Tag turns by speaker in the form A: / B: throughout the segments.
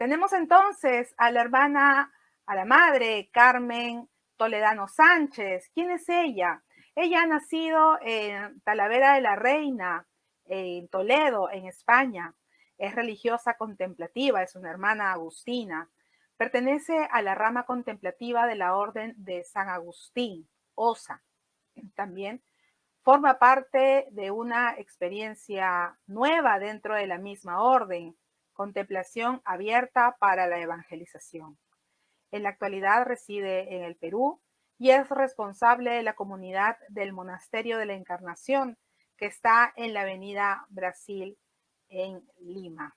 A: Tenemos entonces a la hermana, a la madre Carmen Toledano Sánchez. ¿Quién es ella? Ella ha nacido en Talavera de la Reina, en Toledo, en España. Es religiosa contemplativa, es una hermana agustina. Pertenece a la rama contemplativa de la Orden de San Agustín, OSA. También forma parte de una experiencia nueva dentro de la misma orden, contemplación abierta para la evangelización. En la actualidad reside en el Perú y es responsable de la comunidad del Monasterio de la Encarnación, que está en la Avenida Brasil, en Lima.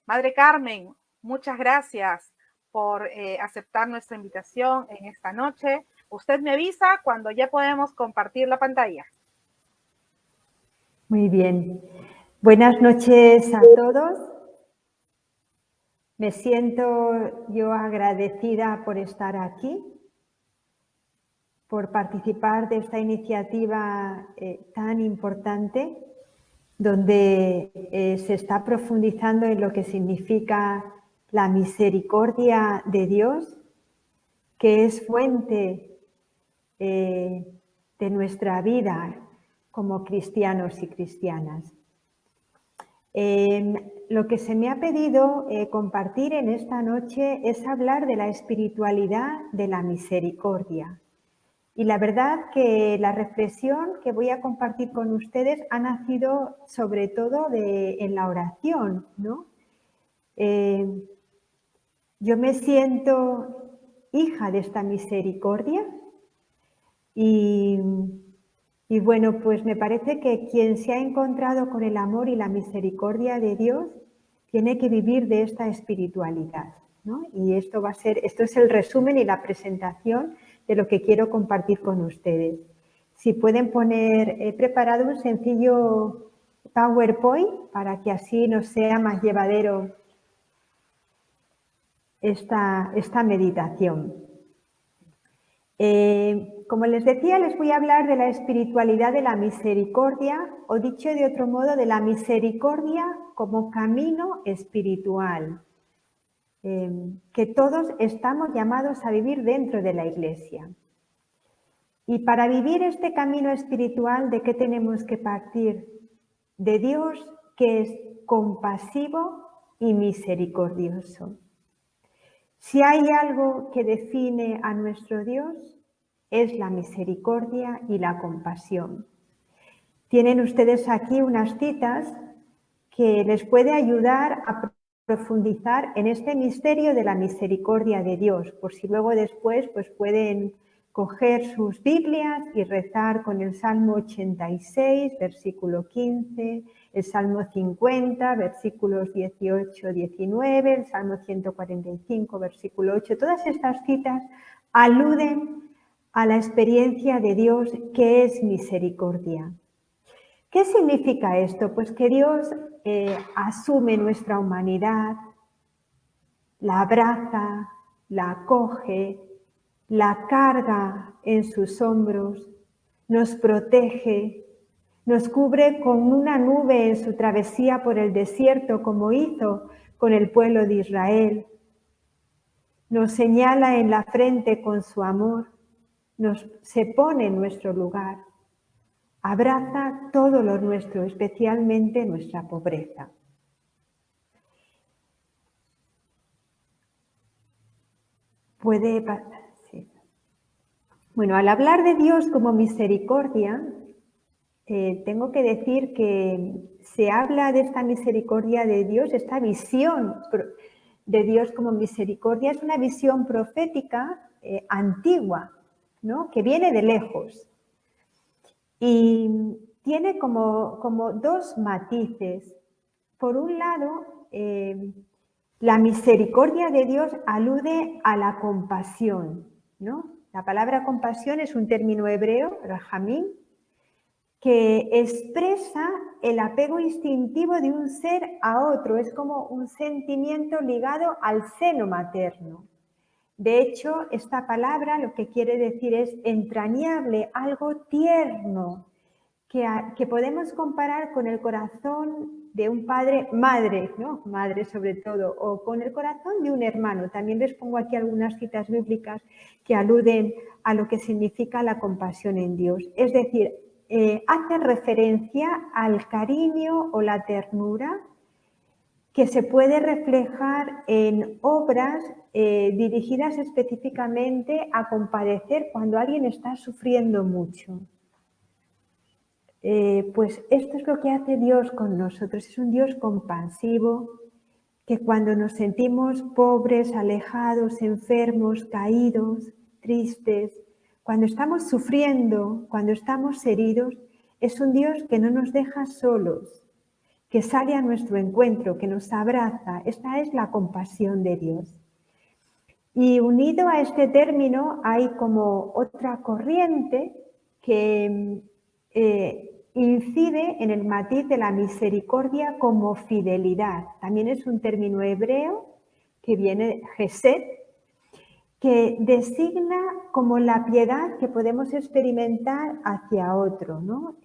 A: Madre Carmen, muchas gracias por aceptar nuestra invitación en esta noche. Usted me avisa cuando ya podemos compartir la pantalla.
B: Muy bien. Buenas noches a todos. Me siento yo agradecida por estar aquí, por participar de esta iniciativa tan importante, donde se está profundizando en lo que significa la misericordia de Dios, que es fuente de nuestra vida como cristianos y cristianas. Lo que se me ha pedido compartir en esta noche es hablar de la espiritualidad de la misericordia. Y la verdad que la reflexión que voy a compartir con ustedes ha nacido sobre todo en la oración, ¿no? Yo me siento hija de esta misericordia y bueno, pues me parece que quien se ha encontrado con el amor y la misericordia de Dios tiene que vivir de esta espiritualidad, ¿no? Y esto es el resumen y la presentación de lo que quiero compartir con ustedes. Si pueden poner, he preparado un sencillo PowerPoint para que así nos sea más llevadero esta meditación. Como les decía, les voy a hablar de la espiritualidad de la misericordia, o dicho de otro modo, de la misericordia como camino espiritual, que todos estamos llamados a vivir dentro de la Iglesia. Y para vivir este camino espiritual, ¿de qué tenemos que partir? De Dios, que es compasivo y misericordioso. Si hay algo que define a nuestro Dios, es la misericordia y la compasión. Tienen ustedes aquí unas citas que les puede ayudar a profundizar en este misterio de la misericordia de Dios, por si luego después pues pueden coger sus Biblias y rezar con el Salmo 86, versículo 15, el Salmo 50, versículos 18, 19, el Salmo 145, versículo 8. Todas estas citas aluden a la experiencia de Dios que es misericordia. ¿Qué significa esto? Pues que Dios asume nuestra humanidad, la abraza, la acoge, la carga en sus hombros, nos protege, nos cubre con una nube en su travesía por el desierto, como hizo con el pueblo de Israel. Nos señala en la frente con su amor, se pone en nuestro lugar. Abraza todo lo nuestro, especialmente nuestra pobreza. Sí. Bueno, al hablar de Dios como misericordia, tengo que decir que se habla de esta misericordia de Dios, esta visión de Dios como misericordia, es una visión profética antigua, ¿no? Que viene de lejos. Y tiene como dos matices. Por un lado, la misericordia de Dios alude a la compasión, ¿no? La palabra compasión es un término hebreo, rahamim, que expresa el apego instintivo de un ser a otro. Es como un sentimiento ligado al seno materno. De hecho, esta palabra lo que quiere decir es entrañable, algo tierno, que podemos comparar con el corazón de un padre, madre, ¿no? Madre sobre todo, o con el corazón de un hermano. También les pongo aquí algunas citas bíblicas que aluden a lo que significa la compasión en Dios. Es decir, hace referencia al cariño o la ternura que se puede reflejar en obras dirigidas específicamente a compadecer cuando alguien está sufriendo mucho. Pues esto es lo que hace Dios con nosotros, es un Dios compasivo, que cuando nos sentimos pobres, alejados, enfermos, caídos, tristes, cuando estamos sufriendo, cuando estamos heridos, es un Dios que no nos deja solos, que sale a nuestro encuentro, que nos abraza. Esta es la compasión de Dios. Y unido a este término hay como otra corriente que incide en el matiz de la misericordia como fidelidad. También es un término hebreo que viene Gesed, que designa como la piedad que podemos experimentar hacia otro, ¿no?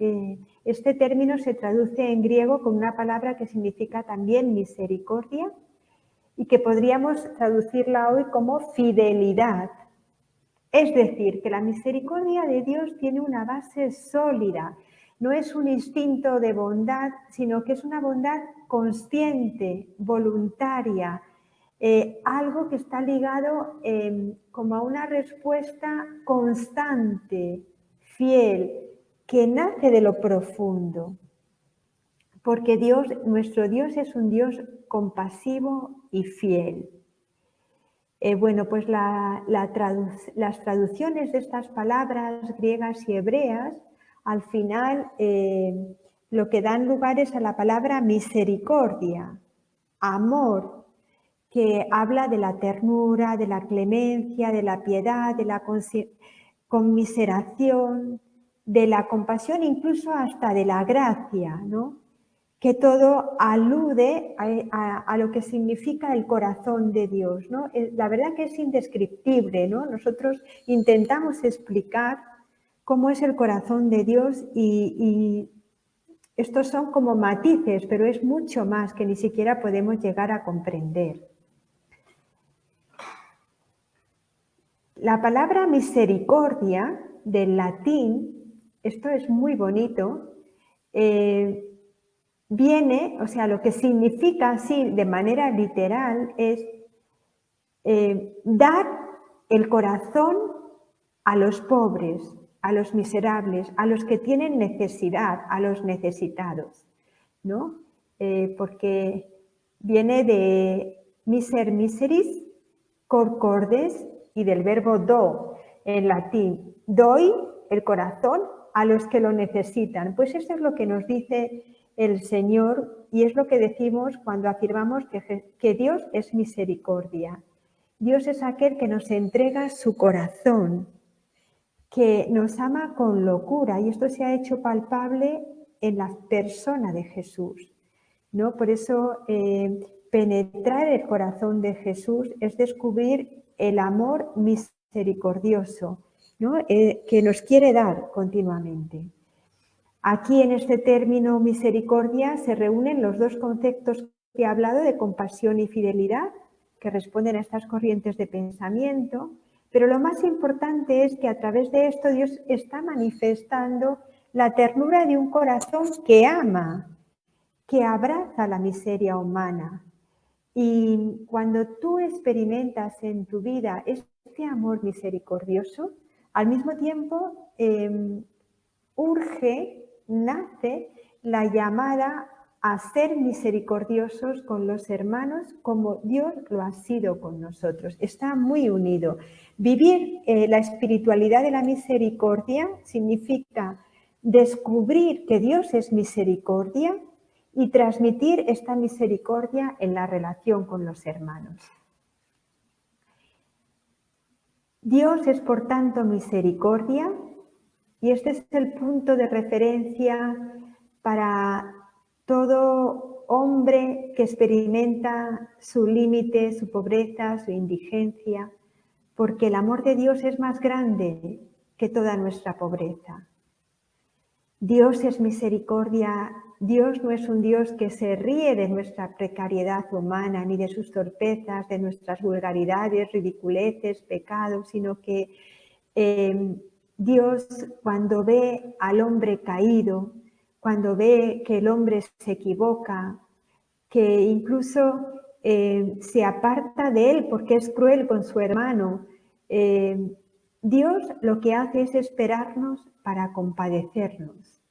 B: Este término se traduce en griego con una palabra que significa también misericordia y que podríamos traducirla hoy como fidelidad. Es decir, que la misericordia de Dios tiene una base sólida. No es un instinto de bondad, sino que es una bondad consciente, voluntaria, algo que está ligado como a una respuesta constante, fiel, que nace de lo profundo. Porque Dios, nuestro Dios es un Dios compasivo y fiel. Bueno, pues las traducciones de estas palabras griegas y hebreas, al final lo que dan lugar es a la palabra misericordia, amor, que habla de la ternura, de la clemencia, de la piedad, de la conmiseración, de la compasión, incluso hasta de la gracia, ¿no? Que todo alude a lo que significa el corazón de Dios, ¿no? La verdad que es indescriptible, ¿no? Nosotros intentamos explicar cómo es el corazón de Dios y estos son como matices, pero es mucho más que ni siquiera podemos llegar a comprender. La palabra misericordia del latín, esto es muy bonito, viene, o sea, lo que significa así de manera literal es dar el corazón a los pobres, a los miserables, a los que tienen necesidad, a los necesitados, ¿no? Porque viene de miser miseris, cor cordes y del verbo do en latín. Doy el corazón a los que lo necesitan. Pues eso es lo que nos dice el Señor y es lo que decimos cuando afirmamos que Dios es misericordia. Dios es aquel que nos entrega su corazón, que nos ama con locura y esto se ha hecho palpable en la persona de Jesús, ¿no? Por eso penetrar el corazón de Jesús es descubrir el amor misericordioso, ¿no? Que nos quiere dar continuamente. Aquí en este término misericordia se reúnen los dos conceptos que he hablado de compasión y fidelidad, que responden a estas corrientes de pensamiento, pero lo más importante es que a través de esto Dios está manifestando la ternura de un corazón que ama, que abraza la miseria humana. Y cuando tú experimentas en tu vida este amor misericordioso, al mismo tiempo nace la llamada a ser misericordiosos con los hermanos como Dios lo ha sido con nosotros. Está muy unido. Vivir la espiritualidad de la misericordia significa descubrir que Dios es misericordia y transmitir esta misericordia en la relación con los hermanos. Dios es, por tanto, misericordia y este es el punto de referencia para todo hombre que experimenta su límite, su pobreza, su indigencia, porque el amor de Dios es más grande que toda nuestra pobreza. Dios es misericordia Dios no es un Dios que se ríe de nuestra precariedad humana, ni de sus torpezas, de nuestras vulgaridades, ridiculeces, pecados, sino que Dios, cuando ve al hombre caído, cuando ve que el hombre se equivoca, que incluso se aparta de él porque es cruel con su hermano, Dios lo que hace es esperarnos para compadecernos,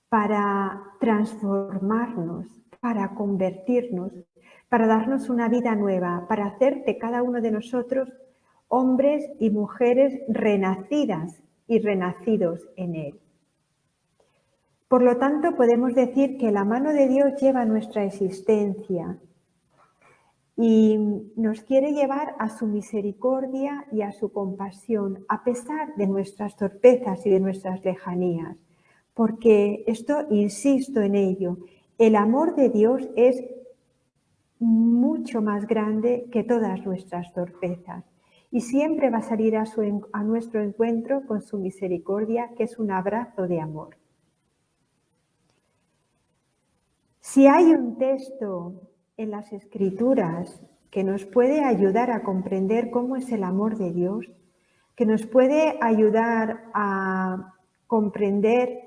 B: para transformarnos, para convertirnos, para darnos una vida nueva, para hacer de cada uno de nosotros hombres y mujeres renacidas y renacidos en Él. Por lo tanto, podemos decir que la mano de Dios lleva nuestra existencia y nos quiere llevar a su misericordia y a su compasión, a pesar de nuestras torpezas y de nuestras lejanías. Porque esto, insisto en ello, el amor de Dios es mucho más grande que todas nuestras torpezas y siempre va a salir a nuestro encuentro con su misericordia, que es un abrazo de amor. Si hay un texto en las Escrituras que nos puede ayudar a comprender cómo es el amor de Dios, que nos puede ayudar a comprender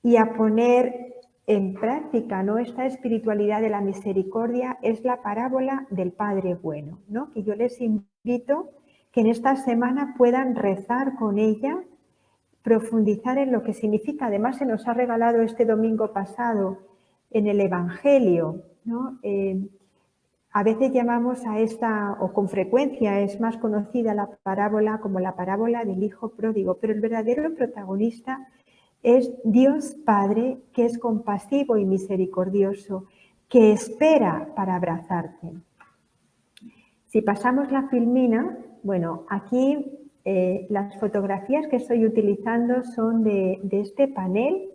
B: y a poner en práctica, ¿no?, esta espiritualidad de la misericordia, es la parábola del Padre Bueno, ¿no?, que yo les invito que en esta semana puedan rezar con ella, profundizar en lo que significa. Además, se nos ha regalado este domingo pasado en el Evangelio, ¿no? A veces llamamos a esta, o con frecuencia es más conocida la parábola como la parábola del Hijo Pródigo, pero el verdadero protagonista es Dios Padre, que es compasivo y misericordioso, que espera para abrazarte. Si pasamos la filmina, bueno, aquí las fotografías que estoy utilizando son de este panel,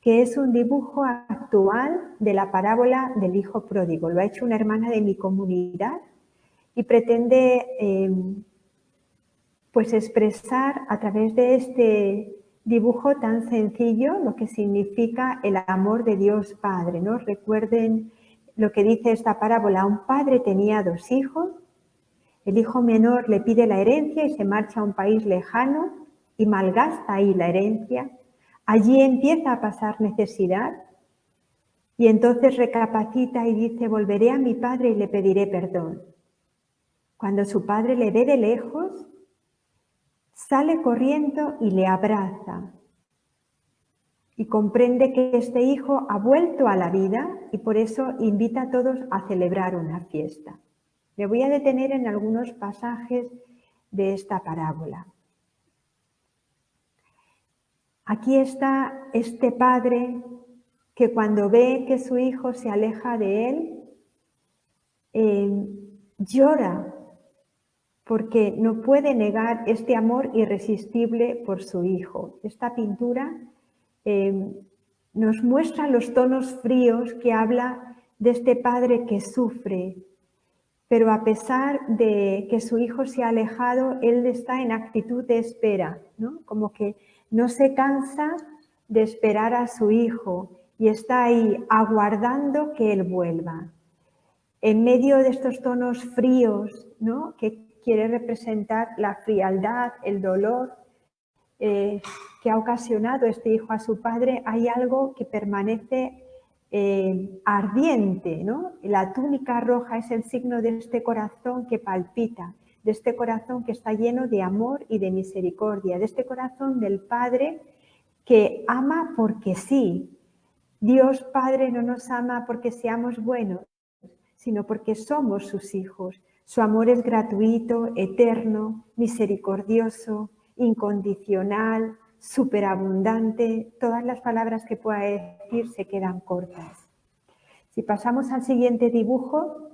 B: que es un dibujo actual de la parábola del Hijo Pródigo. Lo ha hecho una hermana de mi comunidad y pretende pues expresar a través de este dibujo tan sencillo lo que significa el amor de Dios Padre, ¿no? Recuerden lo que dice esta parábola. Un padre tenía 2 hijos, el hijo menor le pide la herencia y se marcha a un país lejano y malgasta ahí la herencia. Allí empieza a pasar necesidad y entonces recapacita y dice: volveré a mi padre y le pediré perdón. Cuando su padre le ve de lejos, sale corriendo y le abraza y comprende que este hijo ha vuelto a la vida y por eso invita a todos a celebrar una fiesta. Me voy a detener en algunos pasajes de esta parábola. Aquí está este padre que cuando ve que su hijo se aleja de él, llora porque no puede negar este amor irresistible por su hijo. Esta pintura nos muestra los tonos fríos que habla de este padre que sufre, pero a pesar de que su hijo se ha alejado, él está en actitud de espera, ¿no? Como que no se cansa de esperar a su hijo y está ahí aguardando que él vuelva. En medio de estos tonos fríos, ¿no?, que quiere representar la frialdad, el dolor que ha ocasionado este hijo a su padre, hay algo que permanece ardiente, ¿no? La túnica roja es el signo de este corazón que palpita, de este corazón que está lleno de amor y de misericordia, de este corazón del Padre que ama porque sí. Dios Padre no nos ama porque seamos buenos, sino porque somos sus hijos. Su amor es gratuito, eterno, misericordioso, incondicional, superabundante. Todas las palabras que pueda decir se quedan cortas. Si pasamos al siguiente dibujo,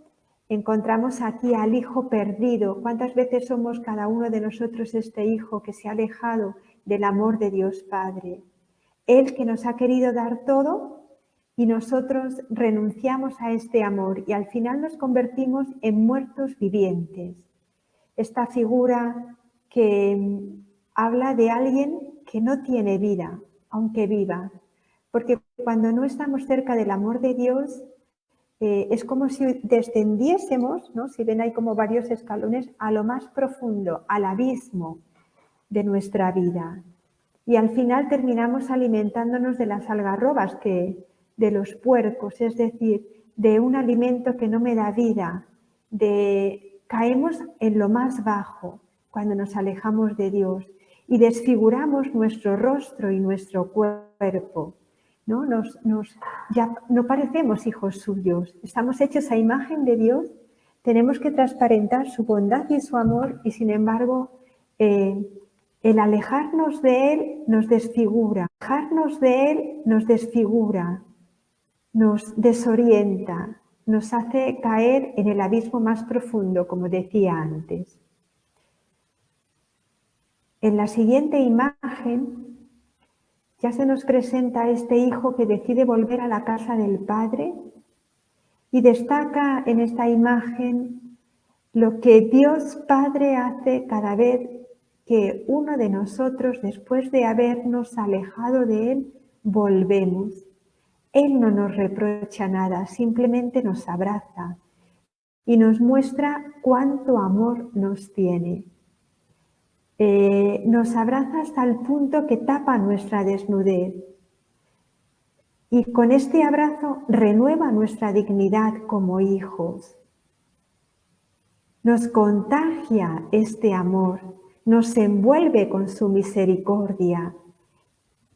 B: encontramos aquí al hijo perdido. ¿Cuántas veces somos cada uno de nosotros este hijo que se ha alejado del amor de Dios Padre? Él que nos ha querido dar todo y nosotros renunciamos a este amor y al final nos convertimos en muertos vivientes. Esta figura que habla de alguien que no tiene vida, aunque viva, porque cuando no estamos cerca del amor de Dios, es como si descendiésemos, ¿no? Si ven, hay como varios escalones, a lo más profundo, al abismo de nuestra vida. Y al final terminamos alimentándonos de las algarrobas, de los puercos, es decir, de un alimento que no me da vida, caemos en lo más bajo cuando nos alejamos de Dios y desfiguramos nuestro rostro y nuestro cuerpo, ¿no? Ya no parecemos hijos suyos, estamos hechos a imagen de Dios, tenemos que transparentar su bondad y su amor y sin embargo el alejarnos de Él nos desfigura, nos desorienta, nos hace caer en el abismo más profundo, como decía antes. En la siguiente imagen ya se nos presenta este hijo que decide volver a la casa del Padre y destaca en esta imagen lo que Dios Padre hace cada vez que uno de nosotros, después de habernos alejado de Él, volvemos. Él no nos reprocha nada, simplemente nos abraza y nos muestra cuánto amor nos tiene. Nos abraza hasta el punto que tapa nuestra desnudez. Y con este abrazo renueva nuestra dignidad como hijos. Nos contagia este amor, nos envuelve con su misericordia.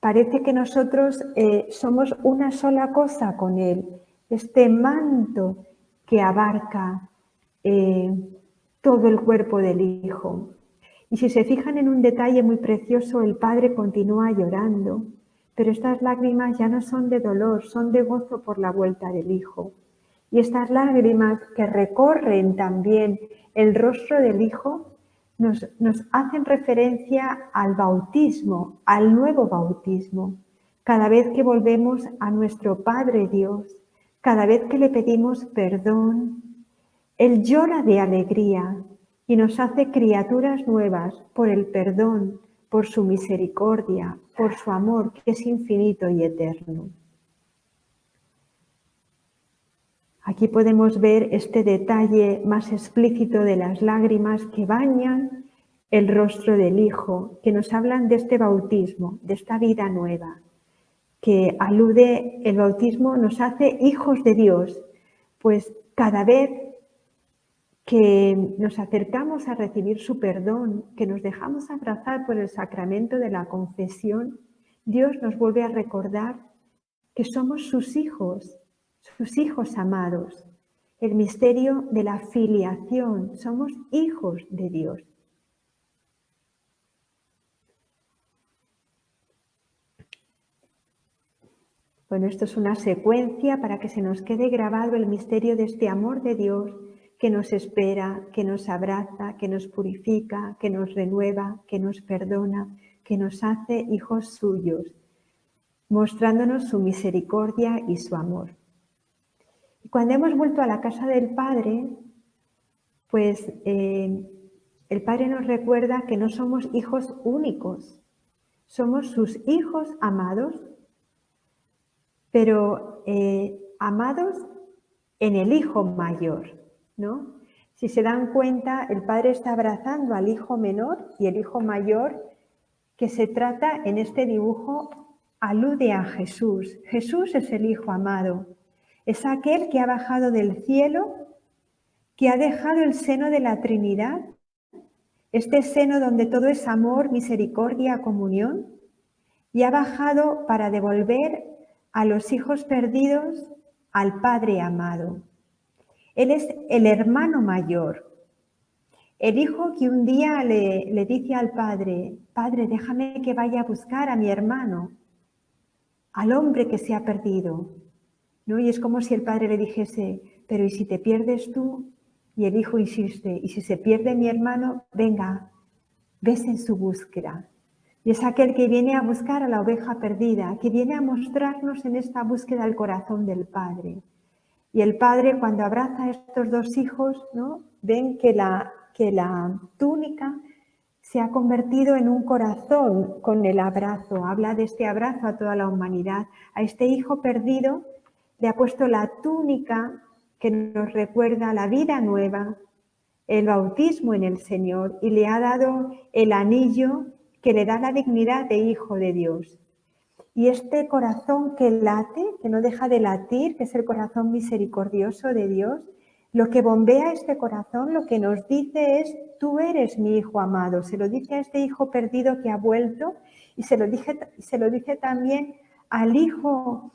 B: Parece que nosotros somos una sola cosa con Él, este manto que abarca todo el cuerpo del Hijo. Y si se fijan en un detalle muy precioso, el Padre continúa llorando, pero estas lágrimas ya no son de dolor, son de gozo por la vuelta del Hijo. Y estas lágrimas que recorren también el rostro del Hijo nos hacen referencia al bautismo, al nuevo bautismo. Cada vez que volvemos a nuestro Padre Dios, cada vez que le pedimos perdón, Él llora de alegría y nos hace criaturas nuevas por el perdón, por su misericordia, por su amor que es infinito y eterno. Aquí podemos ver este detalle más explícito de las lágrimas que bañan el rostro del Hijo, que nos hablan de este bautismo, de esta vida nueva, que alude, el bautismo nos hace hijos de Dios, pues cada vez que nos acercamos a recibir su perdón, que nos dejamos abrazar por el sacramento de la confesión, Dios nos vuelve a recordar que somos sus hijos amados. El misterio de la filiación, somos hijos de Dios. Bueno, esto es una secuencia para que se nos quede grabado el misterio de este amor de Dios que nos espera, que nos abraza, que nos purifica, que nos renueva, que nos perdona, que nos hace hijos suyos, mostrándonos su misericordia y su amor. Y cuando hemos vuelto a la casa del Padre, pues el Padre nos recuerda que no somos hijos únicos, somos sus hijos amados, pero amados en el Hijo mayor, ¿no? Si se dan cuenta, el Padre está abrazando al Hijo menor y el Hijo mayor, que se trata en este dibujo, alude a Jesús. Jesús es el Hijo amado, es aquel que ha bajado del cielo, que ha dejado el seno de la Trinidad, este seno donde todo es amor, misericordia, comunión, y ha bajado para devolver a los hijos perdidos al Padre amado. Él es el hermano mayor, el hijo que un día le dice al Padre, Padre, déjame que vaya a buscar a mi hermano, al hombre que se ha perdido, ¿no? Y es como si el Padre le dijese, pero ¿y si te pierdes tú? Y el hijo insiste, ¿y si se pierde mi hermano? Venga, ves en su búsqueda. Y es aquel que viene a buscar a la oveja perdida, que viene a mostrarnos en esta búsqueda el corazón del Padre. Y el Padre, cuando abraza a estos dos hijos, ¿no? Ven que la túnica se ha convertido en un corazón con el abrazo. Habla de este abrazo a toda la humanidad. A este hijo perdido le ha puesto la túnica que nos recuerda la vida nueva, el bautismo en el Señor, y le ha dado el anillo que le da la dignidad de hijo de Dios. Y este corazón que late, que no deja de latir, que es el corazón misericordioso de Dios, lo que bombea este corazón, lo que nos dice es: tú eres mi hijo amado. Se lo dice a este hijo perdido que ha vuelto, y se lo dice también al hijo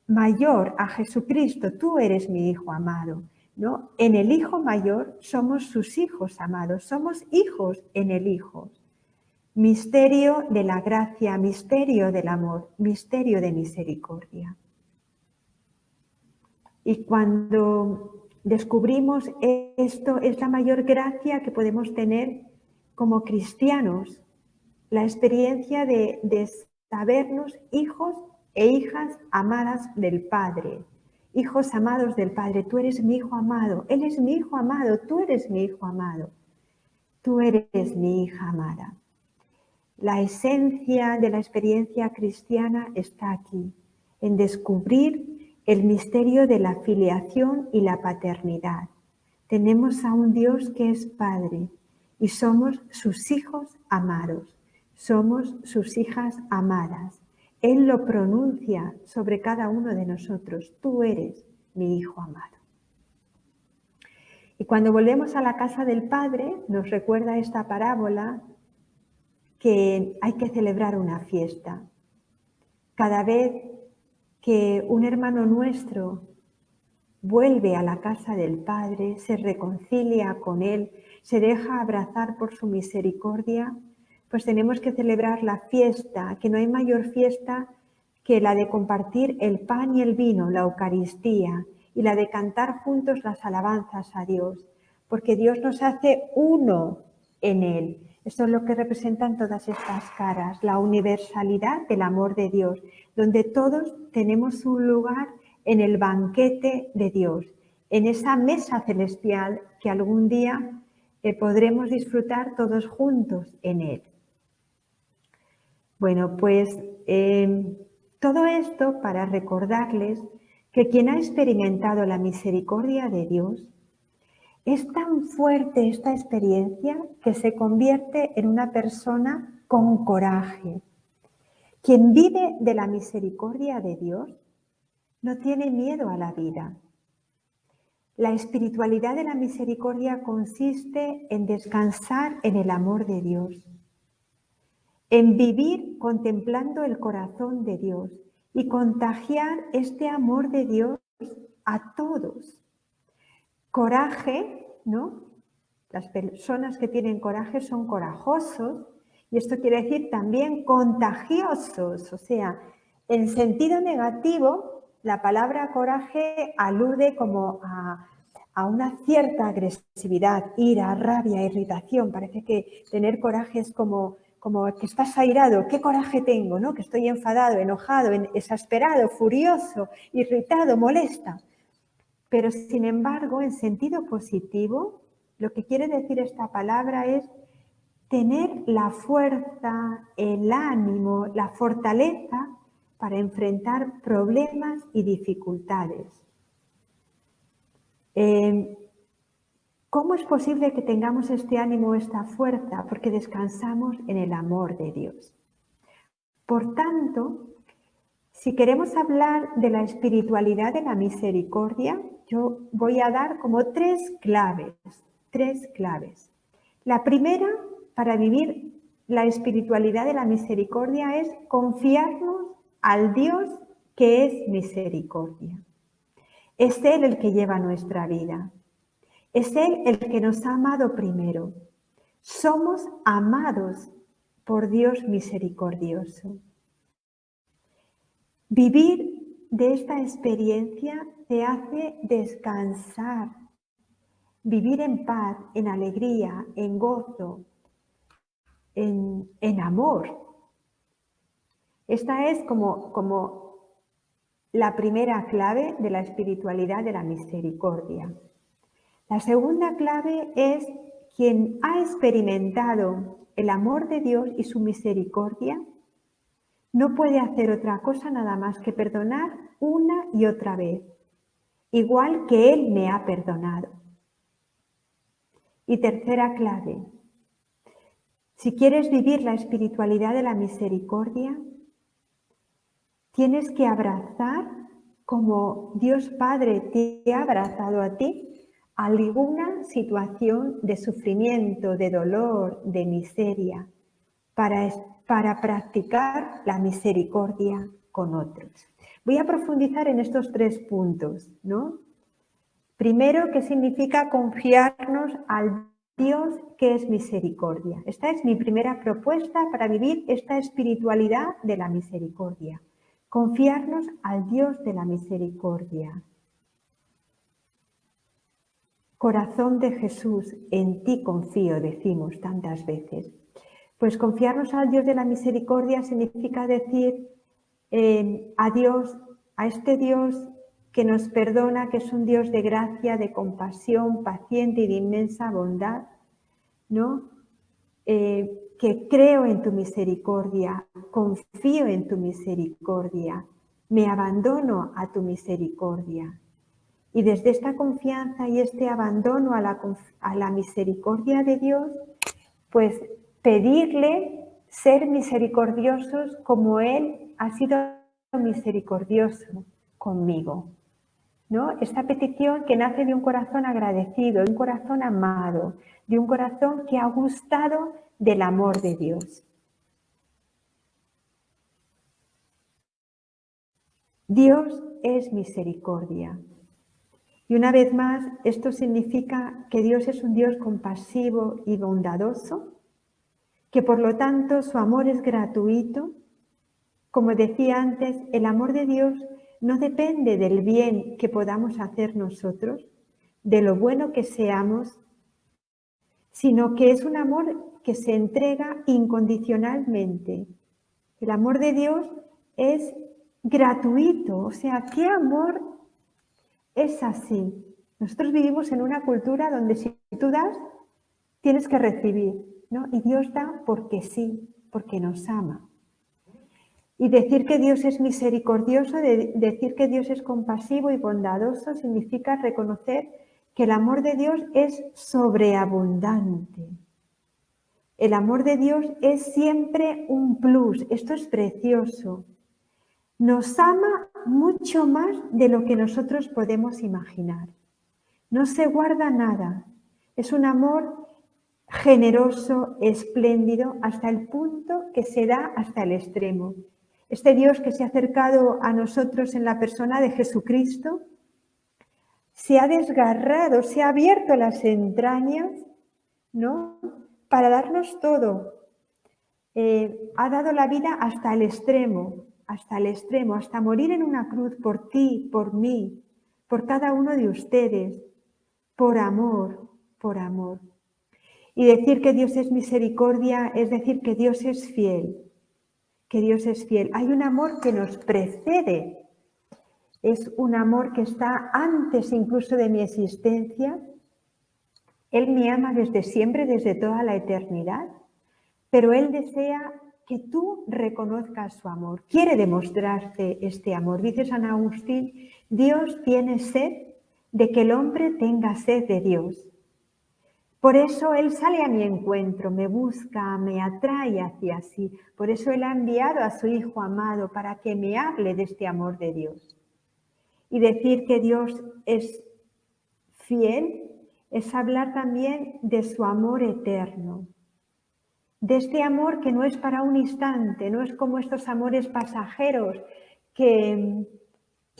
B: mayor, a Jesucristo: tú eres mi hijo amado, ¿no? En el hijo mayor somos sus hijos amados, somos hijos en el hijo. Misterio de la gracia, misterio del amor, misterio de misericordia. Y cuando descubrimos esto, es la mayor gracia que podemos tener como cristianos, la experiencia de sabernos hijos e hijas amadas del Padre, hijos amados del Padre. Tú eres mi hijo amado, Él es mi hijo amado, tú eres mi hijo amado, tú eres mi hija amada. La esencia de la experiencia cristiana está aquí, en descubrir el misterio de la filiación y la paternidad. Tenemos a un Dios que es Padre y somos sus hijos amados, somos sus hijas amadas. Él lo pronuncia sobre cada uno de nosotros: tú eres mi hijo amado. Y cuando volvemos a la casa del Padre, nos recuerda esta parábola que hay que celebrar una fiesta. Cada vez que un hermano nuestro vuelve a la casa del Padre, se reconcilia con Él, se deja abrazar por su misericordia, pues tenemos que celebrar la fiesta, que no hay mayor fiesta que la de compartir el pan y el vino, la Eucaristía, y la de cantar juntos las alabanzas a Dios, porque Dios nos hace uno en Él. Esto es lo que representan todas estas caras, la universalidad del amor de Dios, donde todos tenemos un lugar en el banquete de Dios, en esa mesa celestial que algún día podremos disfrutar todos juntos en Él. Bueno, pues todo esto para recordarles que quien ha experimentado la misericordia de Dios, es tan fuerte esta experiencia que se convierte en una persona con coraje. Quien vive de la misericordia de Dios no tiene miedo a la vida. La espiritualidad de la misericordia consiste en descansar en el amor de Dios, en vivir contemplando el corazón de Dios y contagiar este amor de Dios a todos. Coraje, ¿no? Las personas que tienen coraje son corajosos, y esto quiere decir también contagiosos. O sea, en sentido negativo, la palabra coraje alude como a una cierta agresividad, ira, rabia, irritación. Parece que tener coraje es como que estás airado. ¿Qué coraje tengo? ¿No? Que estoy enfadado, enojado, exasperado, furioso, irritado, molesta. Pero, sin embargo, en sentido positivo, lo que quiere decir esta palabra es tener la fuerza, el ánimo, la fortaleza para enfrentar problemas y dificultades. ¿Cómo es posible que tengamos este ánimo, esta fuerza? Porque descansamos en el amor de Dios. Por tanto, si queremos hablar de la espiritualidad de la misericordia, yo voy a dar como tres claves. La primera, para vivir la espiritualidad de la misericordia, es confiarnos al Dios que es misericordia. Es Él el que lleva nuestra vida. Es Él el que nos ha amado primero. Somos amados por Dios misericordioso. Vivir de esta experiencia te hace descansar, vivir en paz, en alegría, en gozo, en amor. Esta es como la primera clave de la espiritualidad de la misericordia. La segunda clave es: quien ha experimentado el amor de Dios y su misericordia, no puede hacer otra cosa nada más que perdonar una y otra vez, igual que Él me ha perdonado. Y tercera clave, si quieres vivir la espiritualidad de la misericordia, tienes que abrazar, como Dios Padre te ha abrazado a ti, alguna situación de sufrimiento, de dolor, de miseria, para practicar la misericordia con otros. Voy a profundizar en estos 3 puntos, ¿no? Primero, ¿qué significa confiarnos al Dios que es misericordia? Esta es mi primera propuesta para vivir esta espiritualidad de la misericordia. Confiarnos al Dios de la misericordia. Corazón de Jesús, en ti confío, decimos tantas veces. Pues confiarnos al Dios de la misericordia significa decir a Dios, a este Dios que nos perdona, que es un Dios de gracia, de compasión, paciente y de inmensa bondad, ¿no? Que creo en tu misericordia, confío en tu misericordia, me abandono a tu misericordia. Y desde esta confianza y este abandono a la misericordia de Dios, pues pedirle ser misericordiosos como Él ha sido misericordioso conmigo, ¿no? Esta petición que nace de un corazón agradecido, de un corazón amado, de un corazón que ha gustado del amor de Dios. Dios es misericordia. Y una vez más, esto significa que Dios es un Dios compasivo y bondadoso, que por lo tanto su amor es gratuito. Como decía antes, el amor de Dios no depende del bien que podamos hacer nosotros, de lo bueno que seamos, sino que es un amor que se entrega incondicionalmente. El amor de Dios es gratuito, o sea, ¿qué amor es así? Nosotros vivimos en una cultura donde si tú das, tienes que recibir, ¿no? Y Dios da porque sí, porque nos ama. Y decir que Dios es misericordioso, decir que Dios es compasivo y bondadoso, significa reconocer que el amor de Dios es sobreabundante. El amor de Dios es siempre un plus. Esto es precioso. Nos ama mucho más de lo que nosotros podemos imaginar. No se guarda nada. Es un amor generoso, espléndido, hasta el punto que se da hasta el extremo. Este Dios que se ha acercado a nosotros en la persona de Jesucristo, se ha desgarrado, se ha abierto las entrañas, ¿no? Para darnos todo. Ha dado la vida hasta el extremo, hasta morir en una cruz por ti, por mí, por cada uno de ustedes, por amor, por amor. Y decir que Dios es misericordia es decir que Dios es fiel, que Dios es fiel. Hay un amor que nos precede, es un amor que está antes incluso de mi existencia. Él me ama desde siempre, desde toda la eternidad, pero Él desea que tú reconozcas su amor, quiere demostrarte este amor. Dice San Agustín, Dios tiene sed de que el hombre tenga sed de Dios. Por eso Él sale a mi encuentro, me busca, me atrae hacia sí. Por eso Él ha enviado a su Hijo amado para que me hable de este amor de Dios. Y decir que Dios es fiel es hablar también de su amor eterno. De este amor que no es para un instante, no es como estos amores pasajeros que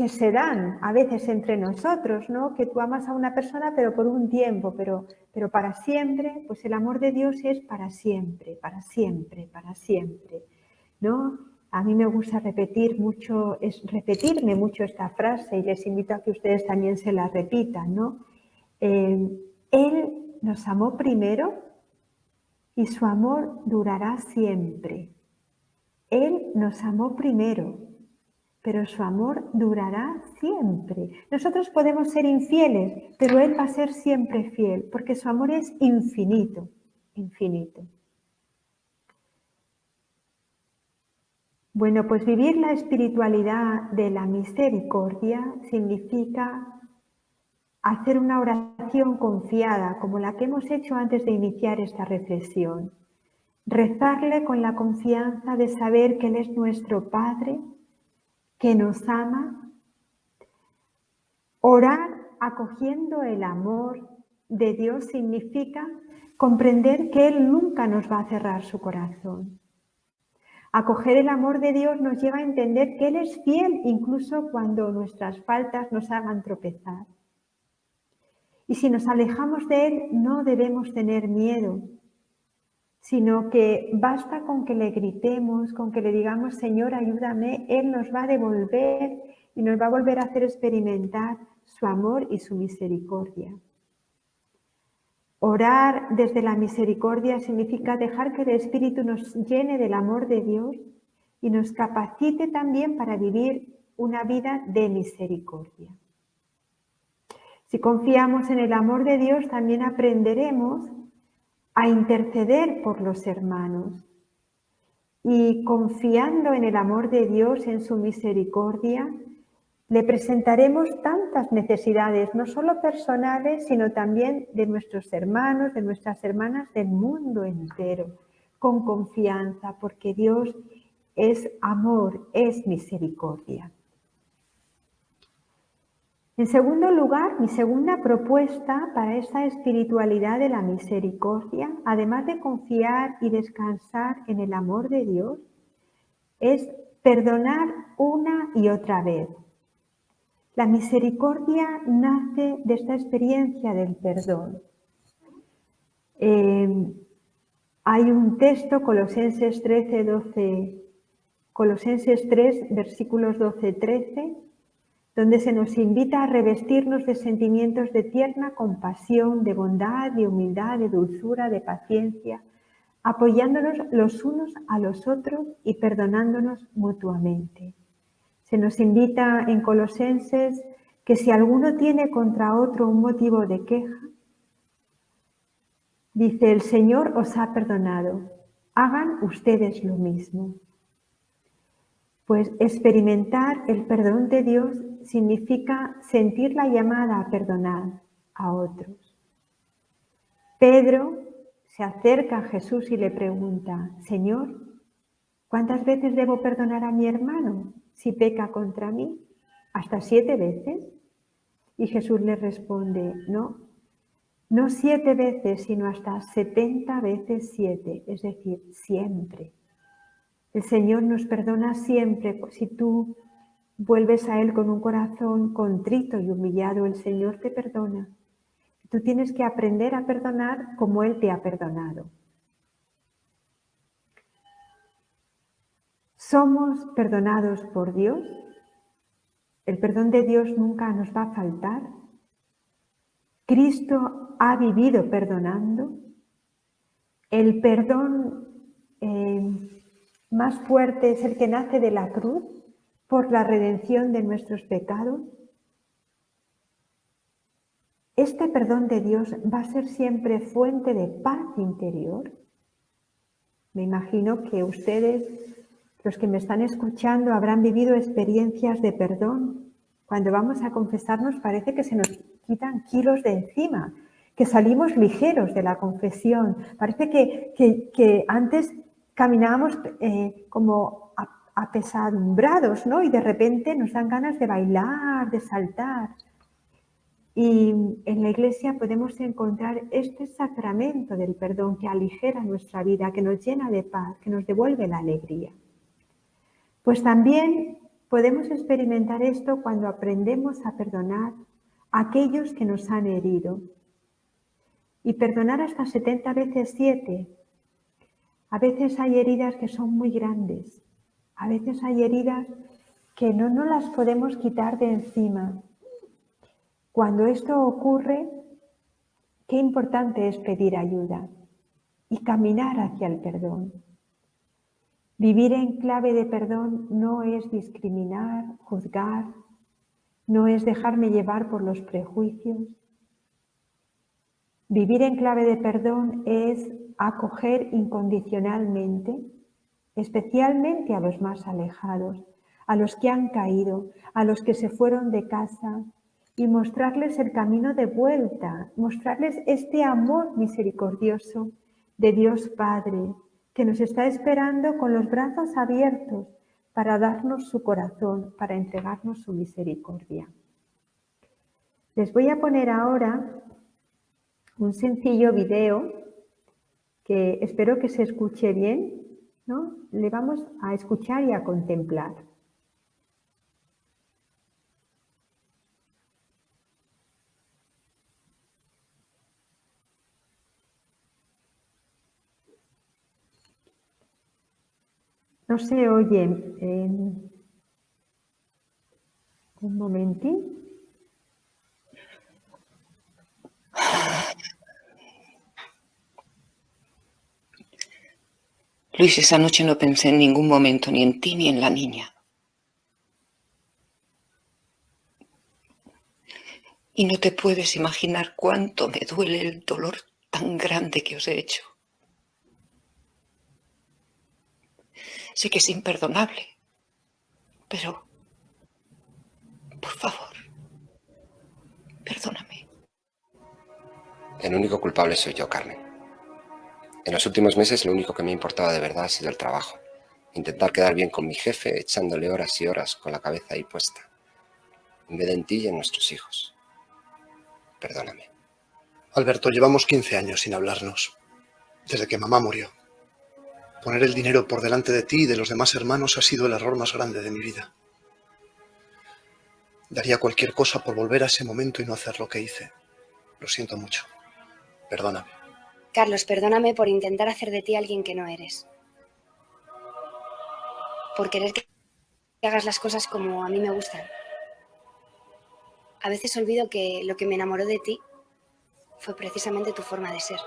B: se dan a veces entre nosotros, ¿no? Que tú amas a una persona pero por un tiempo, pero para siempre. Pues el amor de Dios es para siempre, para siempre, para siempre, ¿no? A mí me gusta repetirme mucho esta frase y les invito a que ustedes también se la repitan, ¿no? Él nos amó primero y su amor durará siempre. Él nos amó primero pero su amor durará siempre. Nosotros podemos ser infieles, pero Él va a ser siempre fiel, porque su amor es infinito, infinito. Bueno, pues vivir la espiritualidad de la misericordia significa hacer una oración confiada, como la que hemos hecho antes de iniciar esta reflexión. Rezarle con la confianza de saber que Él es nuestro Padre, que nos ama. Orar acogiendo el amor de Dios significa comprender que Él nunca nos va a cerrar su corazón. Acoger el amor de Dios nos lleva a entender que Él es fiel incluso cuando nuestras faltas nos hagan tropezar. Y si nos alejamos de Él, no debemos tener miedo, sino que basta con que le gritemos, con que le digamos, Señor, ayúdame, Él nos va a devolver y nos va a volver a hacer experimentar su amor y su misericordia. Orar desde la misericordia significa dejar que el Espíritu nos llene del amor de Dios y nos capacite también para vivir una vida de misericordia. Si confiamos en el amor de Dios, también aprenderemos a interceder por los hermanos. Y confiando en el amor de Dios, en su misericordia, le presentaremos tantas necesidades, no solo personales, sino también de nuestros hermanos, de nuestras hermanas, del mundo entero, con confianza, porque Dios es amor, es misericordia. En segundo lugar, mi segunda propuesta para esta espiritualidad de la misericordia, además de confiar y descansar en el amor de Dios, es perdonar una y otra vez. La misericordia nace de esta experiencia del perdón. Hay un texto, Colosenses 3, versículos 12-13, donde se nos invita a revestirnos de sentimientos de tierna compasión, de bondad, de humildad, de dulzura, de paciencia, apoyándonos los unos a los otros y perdonándonos mutuamente. Se nos invita en Colosenses que si alguno tiene contra otro un motivo de queja, dice, el Señor os ha perdonado, hagan ustedes lo mismo. Pues experimentar el perdón de Dios significa sentir la llamada a perdonar a otros. Pedro se acerca a Jesús y le pregunta, Señor, ¿cuántas veces debo perdonar a mi hermano si peca contra mí? ¿Hasta 7 veces? Y Jesús le responde, no 7 veces, sino hasta 70 veces 7, es decir, siempre. El Señor nos perdona siempre. Si tú vuelves a Él con un corazón contrito y humillado, el Señor te perdona. Tú tienes que aprender a perdonar como Él te ha perdonado. Somos perdonados por Dios. El perdón de Dios nunca nos va a faltar. Cristo ha vivido perdonando. El perdón más fuerte es el que nace de la cruz por la redención de nuestros pecados. Este perdón de Dios va a ser siempre fuente de paz interior. Me imagino que ustedes, los que me están escuchando, habrán vivido experiencias de perdón. Cuando vamos a confesarnos parece que se nos quitan kilos de encima, que salimos ligeros de la confesión. Parece que antes caminábamos como apesadumbrados, ¿no? Y de repente nos dan ganas de bailar, de saltar. Y en la Iglesia podemos encontrar este sacramento del perdón que aligera nuestra vida, que nos llena de paz, que nos devuelve la alegría. Pues también podemos experimentar esto cuando aprendemos a perdonar a aquellos que nos han herido. Y perdonar hasta 70 veces 7. A veces hay heridas que son muy grandes. A veces hay heridas que no las podemos quitar de encima. Cuando esto ocurre, qué importante es pedir ayuda y caminar hacia el perdón. Vivir en clave de perdón no es discriminar, juzgar, no es dejarme llevar por los prejuicios. Vivir en clave de perdón es acoger incondicionalmente, especialmente a los más alejados, a los que han caído, a los que se fueron de casa, y mostrarles el camino de vuelta, mostrarles este amor misericordioso de Dios Padre, que nos está esperando con los brazos abiertos para darnos su corazón, para entregarnos su misericordia. Les voy a poner ahora un sencillo video que espero que se escuche bien, ¿no? Le vamos a escuchar y a contemplar. No se oye. Un momentín.
C: Luis, esa noche no pensé en ningún momento ni en ti ni en la niña. Y no te puedes imaginar cuánto me duele el dolor tan grande que os he hecho. Sé que es imperdonable, pero, por favor, perdóname.
D: El único culpable soy yo, Carmen. En los últimos meses lo único que me ha importado de verdad ha sido el trabajo. Intentar quedar bien con mi jefe, echándole horas y horas con la cabeza ahí puesta. En vez de en ti y en nuestros hijos. Perdóname.
E: Alberto, llevamos 15 años sin hablarnos. Desde que mamá murió. Poner el dinero por delante de ti y de los demás hermanos ha sido el error más grande de mi vida. Daría cualquier cosa por volver a ese momento y no hacer lo que hice. Lo siento mucho. Perdóname.
F: Carlos, perdóname por intentar hacer de ti alguien que no eres. Por querer que hagas las cosas como a mí me gustan. A veces olvido que lo que me enamoró de ti fue precisamente tu forma de ser.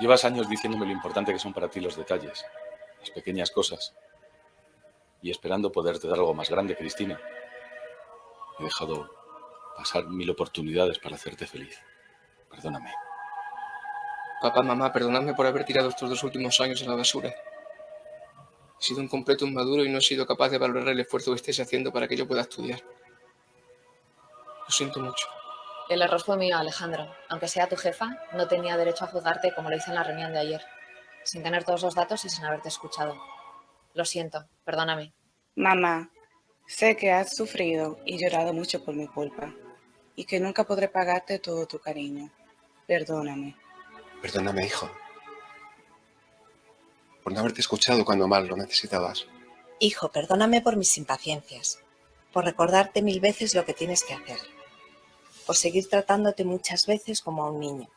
G: Llevas años diciéndome lo importante que son para ti los detalles, las pequeñas cosas. Y esperando poderte dar algo más grande, Cristina. He dejado pasar 1000 oportunidades para hacerte feliz. Perdóname.
H: Papá, mamá, perdonadme por haber tirado estos 2 últimos años a la basura. He sido un completo inmaduro y no he sido capaz de valorar el esfuerzo que estáis haciendo para que yo pueda estudiar. Lo siento mucho.
I: El error fue mío, Alejandro. Aunque sea tu jefa, no tenía derecho a juzgarte como lo hice en la reunión de ayer, sin tener todos los datos y sin haberte escuchado. Lo siento, perdóname.
J: Mamá, sé que has sufrido y llorado mucho por mi culpa y que nunca podré pagarte todo tu cariño. Perdóname.
D: Perdóname, hijo. Por no haberte escuchado cuando más lo necesitabas.
K: Hijo, perdóname por mis impaciencias, por recordarte 1000 veces lo que tienes que hacer, por seguir tratándote muchas veces como a un niño.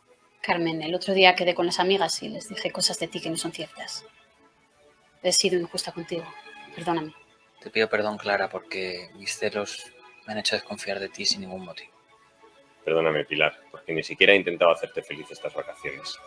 L: Carmen, el otro día quedé con las amigas y les dije cosas de ti que no son ciertas. He sido injusta contigo. Perdóname.
M: Te pido perdón, Clara, porque mis celos me han hecho desconfiar de ti sin ningún motivo.
N: Perdóname, Pilar, porque ni siquiera he intentado hacerte feliz estas vacaciones.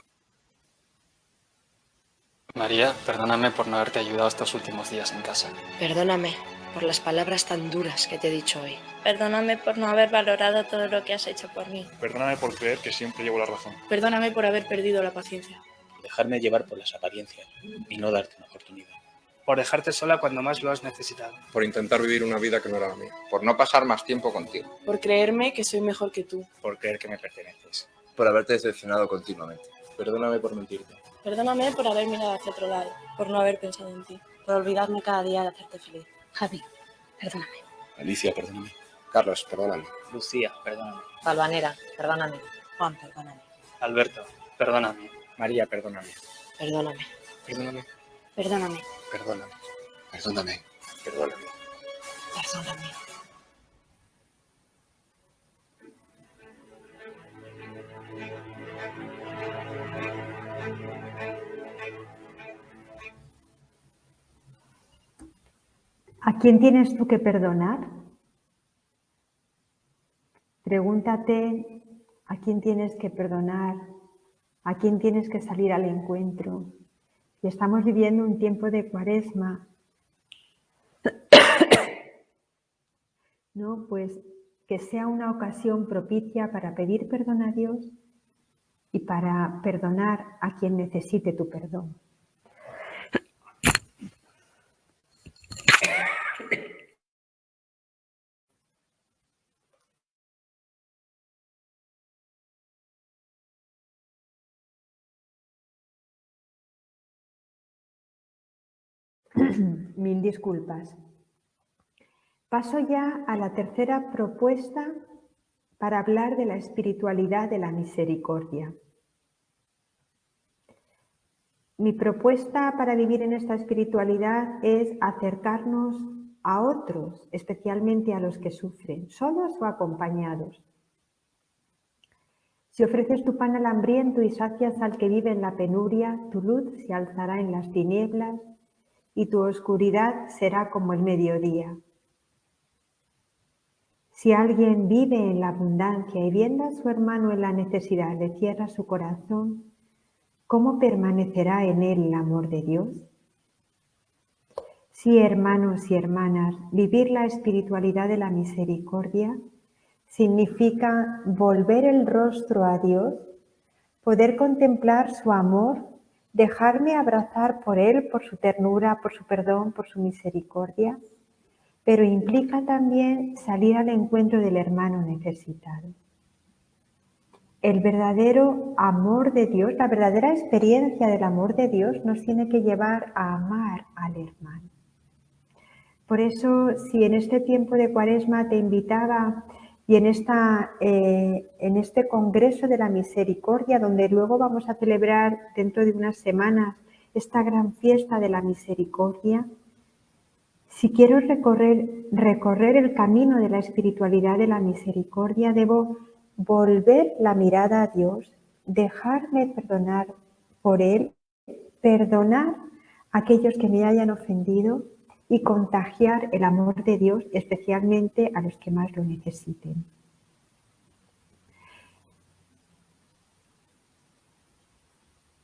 O: María, perdóname por no haberte ayudado estos últimos días en casa.
K: Perdóname por las palabras tan duras que te he dicho hoy.
P: Perdóname por no haber valorado todo lo que has hecho por mí.
Q: Perdóname por creer que siempre llevo la razón.
R: Perdóname por haber perdido la paciencia.
M: Dejarme llevar por las apariencias y no darte una oportunidad.
S: Por dejarte sola cuando más lo has necesitado.
T: Por intentar vivir una vida que no era la mía. Por no pasar más tiempo contigo.
R: Por creerme que soy mejor que tú.
S: Por creer que me perteneces.
U: Por haberte decepcionado continuamente.
V: Perdóname por mentirte.
P: Perdóname por haber mirado hacia otro lado, por no haber pensado en ti, por olvidarme cada día de hacerte feliz.
L: Javi, perdóname.
G: Alicia, perdóname.
D: Carlos, perdóname.
H: Lucía, perdóname.
I: Valvanera, perdóname.
K: Juan, perdóname.
H: Alberto, perdóname.
S: María, perdóname.
K: Perdóname.
S: Perdóname.
L: Perdóname.
D: Perdóname. Perdóname. Perdóname.
K: Perdóname.
B: ¿A quién tienes tú que perdonar? Pregúntate a quién tienes que perdonar, a quién tienes que salir al encuentro. Y estamos viviendo un tiempo de Cuaresma, ¿no? Pues que sea una ocasión propicia para pedir perdón a Dios y para perdonar a quien necesite tu perdón. Mil disculpas. Paso ya a la tercera propuesta para hablar de la espiritualidad de la misericordia. Mi propuesta para vivir en esta espiritualidad es acercarnos a otros, especialmente a los que sufren, solos o acompañados. Si ofreces tu pan al hambriento y sacias al que vive en la penuria, tu luz se alzará en las tinieblas y tu oscuridad será como el mediodía. Si alguien vive en la abundancia y viendo a su hermano en la necesidad le cierra su corazón, ¿cómo permanecerá en él el amor de Dios? Sí, hermanos y hermanas, vivir la espiritualidad de la misericordia significa volver el rostro a Dios, poder contemplar su amor, dejarme abrazar por Él, por su ternura, por su perdón, por su misericordia, pero implica también salir al encuentro del hermano necesitado. El verdadero amor de Dios, la verdadera experiencia del amor de Dios nos tiene que llevar a amar al hermano. Por eso, si en este tiempo de Cuaresma te invitaba y en este Congreso de la Misericordia, donde luego vamos a celebrar dentro de unas semanas esta gran fiesta de la misericordia, si quiero recorrer el camino de la espiritualidad de la misericordia, debo volver la mirada a Dios, dejarme perdonar por Él, perdonar a aquellos que me hayan ofendido y contagiar el amor de Dios, especialmente a los que más lo necesiten.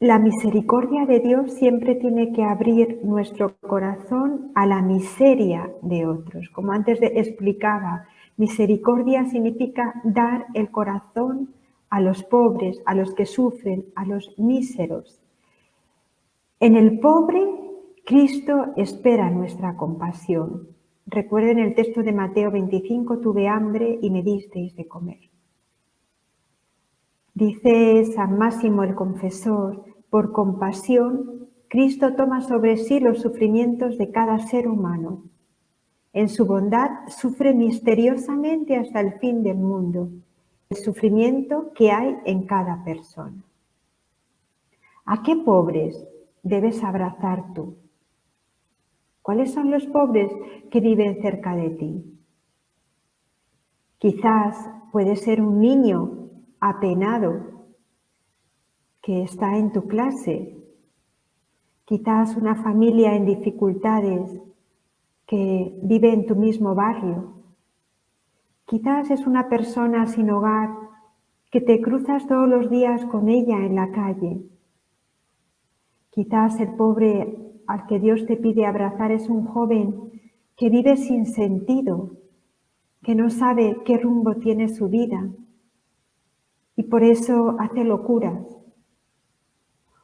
B: La misericordia de Dios siempre tiene que abrir nuestro corazón a la miseria de otros. Como antes explicaba, misericordia significa dar el corazón a los pobres, a los que sufren, a los míseros. En el pobre, Cristo espera nuestra compasión. Recuerden el texto de Mateo 25, tuve hambre y me disteis de comer. Dice San Máximo el Confesor, por compasión, Cristo toma sobre sí los sufrimientos de cada ser humano. En su bondad sufre misteriosamente hasta el fin del mundo, el sufrimiento que hay en cada persona. ¿A qué pobres debes abrazar tú? ¿Cuáles son los pobres que viven cerca de ti? Quizás puede ser un niño apenado que está en tu clase, quizás una familia en dificultades que vive en tu mismo barrio, quizás es una persona sin hogar que te cruzas todos los días con ella en la calle, quizás el pobre al que Dios te pide abrazar es un joven que vive sin sentido, que no sabe qué rumbo tiene su vida y por eso hace locuras.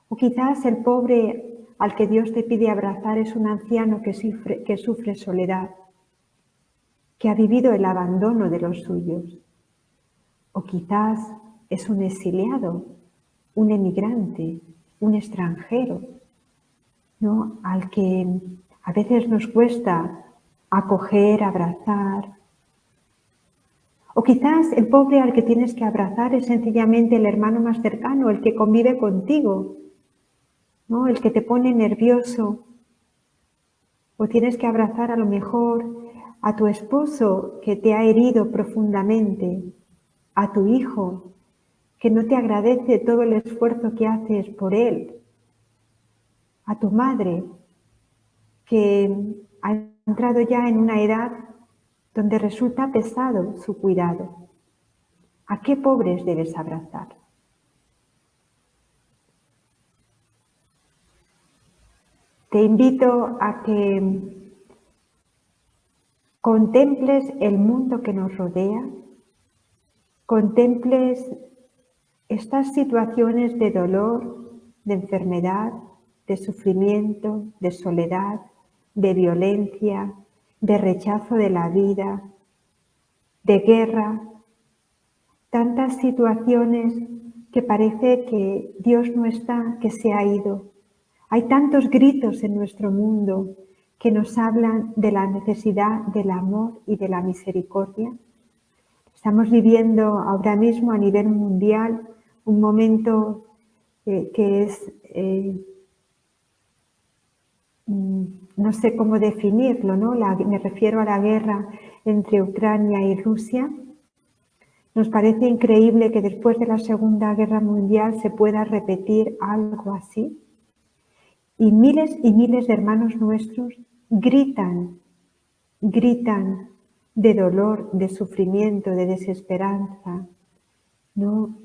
B: O quizás el pobre al que Dios te pide abrazar es un anciano que sufre soledad, que ha vivido el abandono de los suyos. O quizás es un exiliado, un emigrante, un extranjero, ¿no? Al que a veces nos cuesta acoger, abrazar. O quizás el pobre al que tienes que abrazar es sencillamente el hermano más cercano, el que convive contigo, ¿no? El que te pone nervioso. O tienes que abrazar a lo mejor a tu esposo que te ha herido profundamente, a tu hijo que no te agradece todo el esfuerzo que haces por él, a tu madre que ha entrado ya en una edad donde resulta pesado su cuidado. ¿A qué pobres debes abrazar? te invito a que contemples el mundo que nos rodea, contemples estas situaciones de dolor, de enfermedad, de sufrimiento, de soledad, de violencia, de rechazo de la vida, de guerra, tantas situaciones que parece que Dios no está, que se ha ido. Hay tantos gritos en nuestro mundo que nos hablan de la necesidad del amor y de la misericordia. Estamos viviendo ahora mismo a nivel mundial un momento que es, no sé cómo definirlo, ¿no? Me refiero a la guerra entre Ucrania y Rusia. Nos parece increíble que después de la Segunda Guerra Mundial se pueda repetir algo así. Y miles de hermanos nuestros gritan de dolor, de sufrimiento, de desesperanza, ¿no?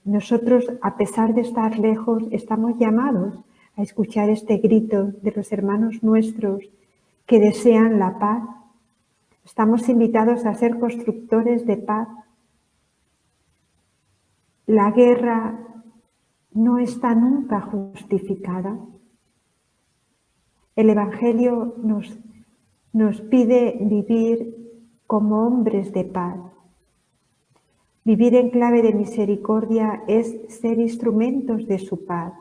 B: Nosotros, a pesar de estar lejos, estamos llamados a escuchar este grito de los hermanos nuestros que desean la paz. Estamos invitados a ser constructores de paz. La guerra no está nunca justificada. El Evangelio nos pide vivir como hombres de paz. Vivir en clave de misericordia es ser instrumentos de su paz,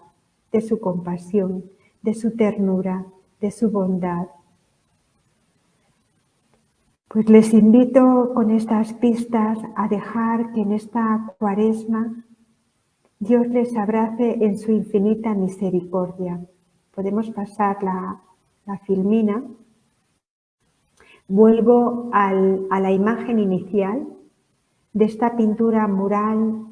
B: de su compasión, de su ternura, de su bondad. Pues les invito con estas pistas a dejar que en esta Cuaresma Dios les abrace en su infinita misericordia. Podemos pasar la filmina. Vuelvo a la imagen inicial de esta pintura mural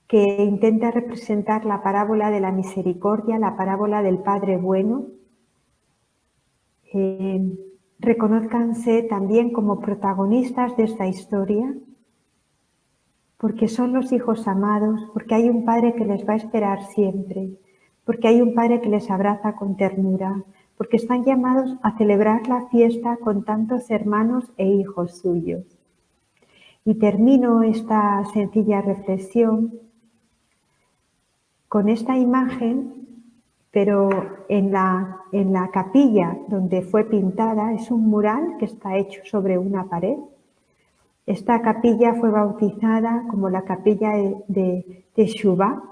B: que intenta representar la parábola de la misericordia, la parábola del Padre Bueno. Reconózcanse también como protagonistas de esta historia, porque son los hijos amados, porque hay un Padre que les va a esperar siempre, porque hay un Padre que les abraza con ternura, porque están llamados a celebrar la fiesta con tantos hermanos e hijos suyos. Y termino esta sencilla reflexión con esta imagen, pero en la capilla donde fue pintada es un mural que está hecho sobre una pared. Esta capilla fue bautizada como la capilla de Teshuvah,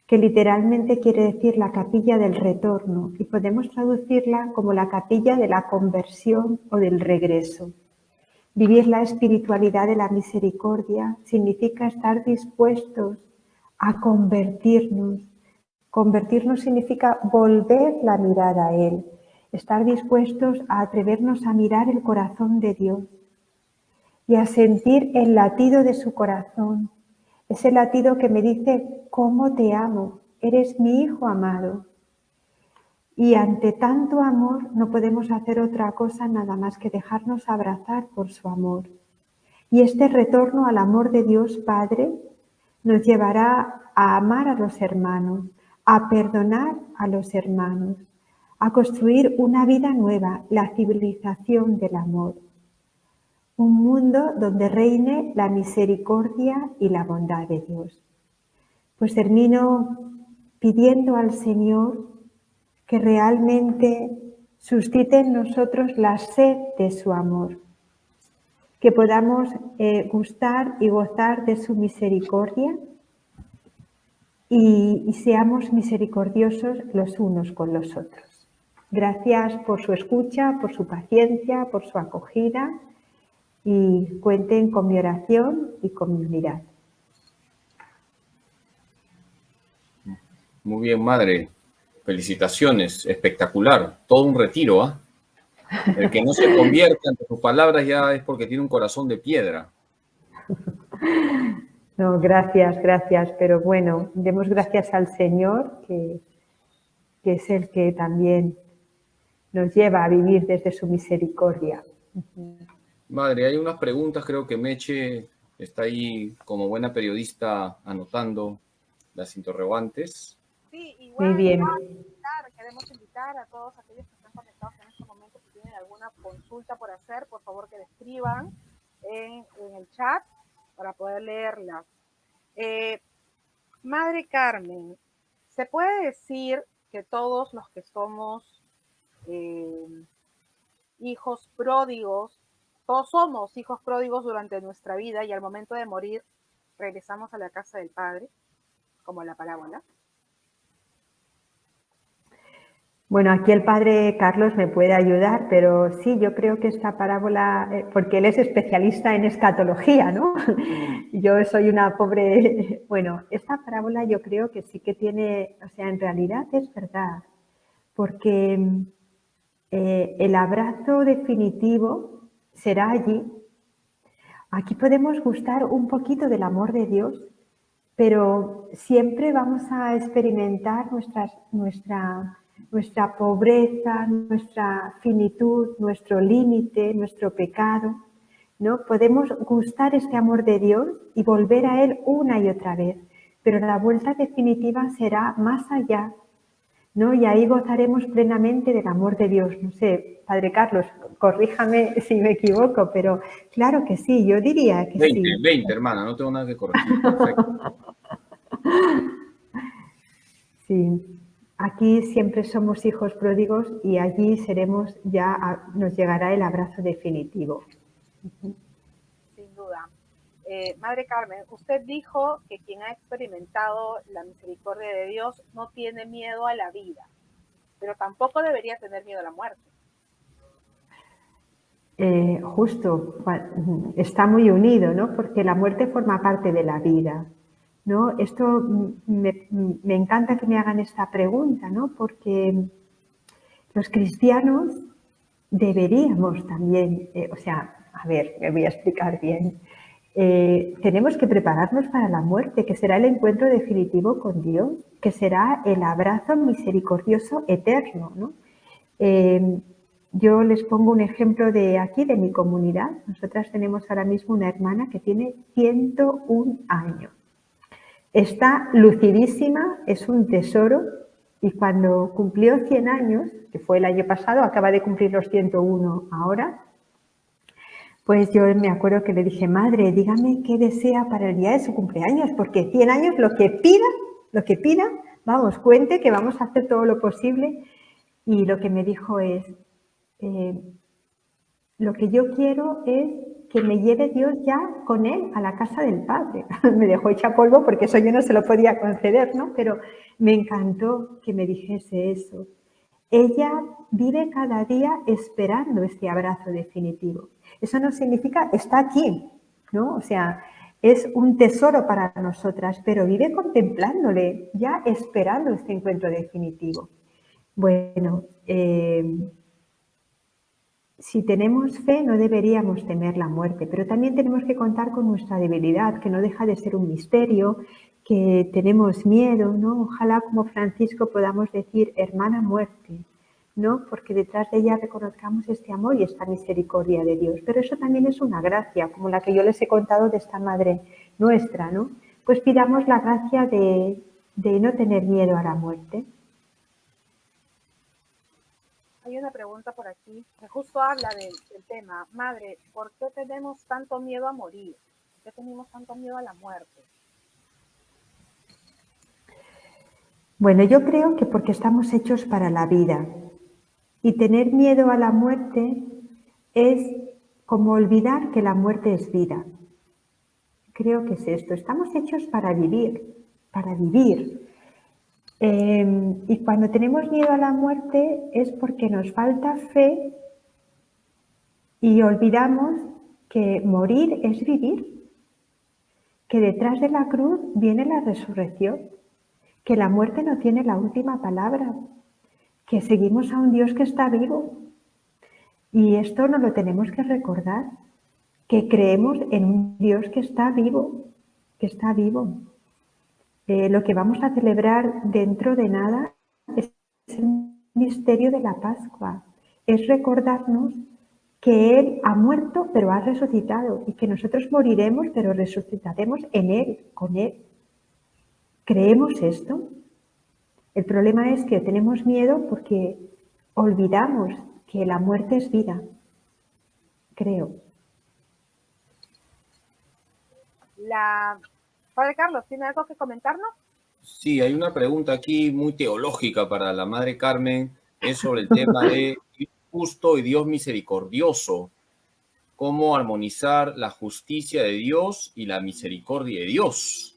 B: que literalmente quiere decir la capilla del retorno, y podemos traducirla como la capilla de la conversión o del regreso. Vivir la espiritualidad de la misericordia significa estar dispuestos a convertirnos. Convertirnos significa volver la mirada a Él, estar dispuestos a atrevernos a mirar el corazón de Dios y a sentir el latido de su corazón, ese latido que me dice cómo te amo, eres mi hijo amado. Y ante tanto amor no podemos hacer otra cosa nada más que dejarnos abrazar por su amor. Y este retorno al amor de Dios Padre nos llevará a amar a los hermanos, a perdonar a los hermanos, a construir una vida nueva, la civilización del amor. Un mundo donde reine la misericordia y la bondad de Dios. Pues termino pidiendo al Señor que realmente suscite en nosotros la sed de su amor, que podamos gustar y gozar de su misericordia y seamos misericordiosos los unos con los otros. Gracias por su escucha, por su paciencia, por su acogida y cuenten con mi oración y con mi unidad.
A: Muy bien, madre. Felicitaciones, espectacular. Todo un retiro, ¿ah? El que no se convierte ante sus palabras ya es porque tiene un corazón de piedra.
B: No, gracias, pero bueno, demos gracias al Señor, que es el que también nos lleva a vivir desde su misericordia.
A: Madre, hay unas preguntas, creo que Meche está ahí como buena periodista anotando las interrogantes.
B: Muy bien.
C: queremos invitar a todos aquellos que están conectados en este momento, si tienen alguna consulta por hacer, por favor que la escriban en el chat para poder leerla. Madre Carmen, ¿se puede decir que todos los que somos hijos pródigos, todos somos hijos pródigos durante nuestra vida y al momento de morir regresamos a la casa del Padre, como la parábola?
B: Bueno, aquí el padre Carlos me puede ayudar, pero sí, yo creo que esta parábola, porque él es especialista en escatología, ¿no? Yo soy una pobre... Bueno, esta parábola yo creo que sí que tiene, o sea, en realidad es verdad, porque el abrazo definitivo será allí. Aquí podemos gustar un poquito del amor de Dios, pero siempre vamos a experimentar nuestra pobreza, nuestra finitud, nuestro límite, nuestro pecado, ¿no? Podemos gustar este amor de Dios y volver a Él una y otra vez, pero la vuelta definitiva será más allá, ¿no? Y ahí gozaremos plenamente del amor de Dios. No sé, Padre Carlos, corríjame si me equivoco, pero claro que sí, yo diría que
A: 20,
B: sí.
A: 20, hermana, no tengo nada que corregir. Perfecto.
B: Sí, aquí siempre somos hijos pródigos y allí seremos nos llegará el abrazo definitivo.
C: Sin duda. Madre Carmen, usted dijo que quien ha experimentado la misericordia de Dios no tiene miedo a la vida, pero tampoco debería tener miedo a la muerte.
B: Justo, está muy unido, ¿no? Porque la muerte forma parte de la vida, ¿no? Esto me encanta que me hagan esta pregunta, ¿no? Porque los cristianos deberíamos también, o sea, a ver, me voy a explicar bien. Tenemos que prepararnos para la muerte, que será el encuentro definitivo con Dios, que será el abrazo misericordioso eterno, ¿no? Yo les pongo un ejemplo de aquí, de mi comunidad. Nosotras tenemos ahora mismo una hermana que tiene 101 años. Está lucidísima, es un tesoro, y cuando cumplió 100 años, que fue el año pasado, acaba de cumplir los 101 ahora, pues yo me acuerdo que le dije, madre, dígame qué desea para el día de su cumpleaños, porque 100 años, lo que pida, vamos, cuente que vamos a hacer todo lo posible. Y lo que me dijo es, lo que yo quiero es que me lleve Dios ya con él a la casa del Padre. Me dejó hecha polvo porque eso yo no se lo podía conceder, ¿no? Pero me encantó que me dijese eso. Ella vive cada día esperando este abrazo definitivo. Eso no significa, está aquí, ¿no? O sea, es un tesoro para nosotras, pero vive contemplándole, ya esperando este encuentro definitivo. Bueno, si tenemos fe no deberíamos temer la muerte, pero también tenemos que contar con nuestra debilidad, que no deja de ser un misterio, que tenemos miedo, ¿no? Ojalá como Francisco podamos decir, hermana muerte, ¿no? Porque detrás de ella reconozcamos este amor y esta misericordia de Dios. Pero eso también es una gracia, como la que yo les he contado de esta madre nuestra, ¿no? Pues pidamos la gracia de no tener miedo a la muerte.
C: Hay una pregunta por aquí que justo habla del tema. Madre, ¿por qué tenemos tanto miedo a morir? ¿Por qué tenemos tanto miedo a la muerte?
B: Bueno, yo creo que porque estamos hechos para la vida. Y tener miedo a la muerte es como olvidar que la muerte es vida. Creo que es esto. Estamos hechos para vivir, para vivir. Y cuando tenemos miedo a la muerte es porque nos falta fe y olvidamos que morir es vivir, que detrás de la cruz viene la resurrección, que la muerte no tiene la última palabra, que seguimos a un Dios que está vivo. Y esto nos lo tenemos que recordar, que creemos en un Dios que está vivo, que está vivo. Lo que vamos a celebrar dentro de nada es el misterio de la Pascua. Es recordarnos que Él ha muerto pero ha resucitado y que nosotros moriremos pero resucitaremos en Él, con Él. ¿Creemos esto? El problema es que tenemos miedo porque olvidamos que la muerte es vida, creo.
C: Padre Carlos, ¿tiene algo que comentarnos?
A: Sí, hay una pregunta aquí muy teológica para la Madre Carmen, es sobre el tema de Dios justo y Dios misericordioso. ¿Cómo armonizar la justicia de Dios y la misericordia de Dios?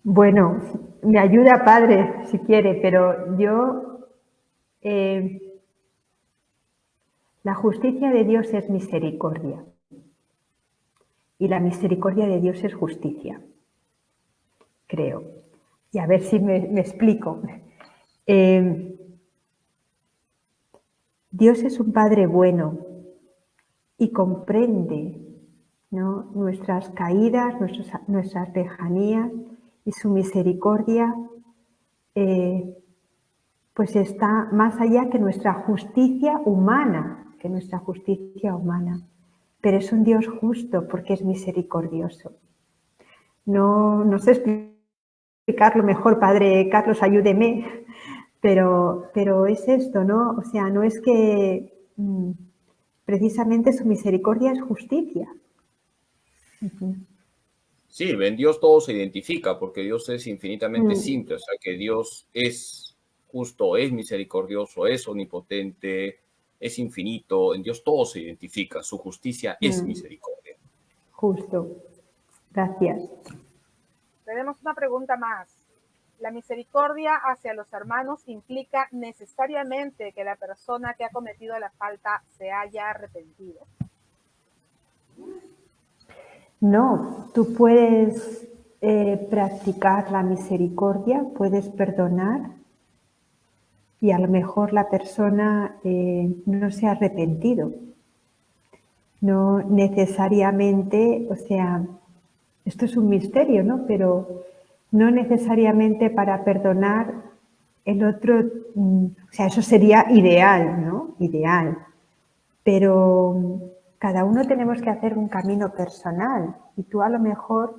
B: Bueno, me ayuda Padre si quiere, pero yo... la justicia de Dios es misericordia y la misericordia de Dios es justicia, creo. Y a ver si me explico. Dios es un Padre bueno y comprende, ¿no?, nuestras caídas, nuestras lejanías, y su misericordia pues está más allá que nuestra justicia humana, pero es un Dios justo porque es misericordioso. No sé explicarlo mejor, Padre Carlos, ayúdeme, pero es esto, ¿no? O sea, no es que precisamente su misericordia es justicia.
A: Sí, en Dios todo se identifica porque Dios es infinitamente simple, o sea que Dios es justo, es misericordioso, es omnipotente, es infinito, en Dios todo se identifica, su justicia es misericordia.
B: Justo, gracias.
C: Tenemos una pregunta más. ¿La misericordia hacia los hermanos implica necesariamente que la persona que ha cometido la falta se haya arrepentido?
B: No, tú puedes practicar la misericordia, puedes perdonar y a lo mejor la persona no se ha arrepentido. No necesariamente, o sea, esto es un misterio, ¿no? Pero no necesariamente para perdonar el otro, o sea, eso sería ideal, ¿no? Ideal. Pero cada uno tenemos que hacer un camino personal y tú a lo mejor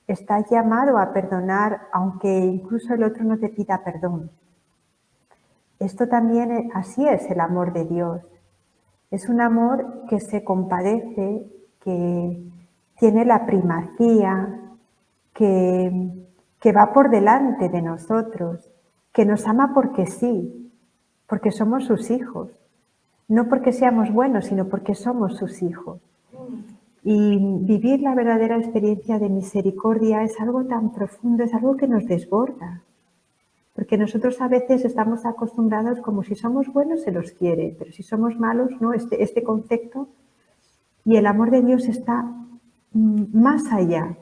B: estás llamado a perdonar aunque incluso el otro no te pida perdón. Esto también, así es el amor de Dios. Es un amor que se compadece, que tiene la primacía, que va por delante de nosotros, que nos ama porque sí, porque somos sus hijos. No porque seamos buenos, sino porque somos sus hijos. Y vivir la verdadera experiencia de misericordia es algo tan profundo, es algo que nos desborda. Porque nosotros a veces estamos acostumbrados como si somos buenos se los quiere, pero si somos malos, no, este concepto. Y el amor de Dios está más allá.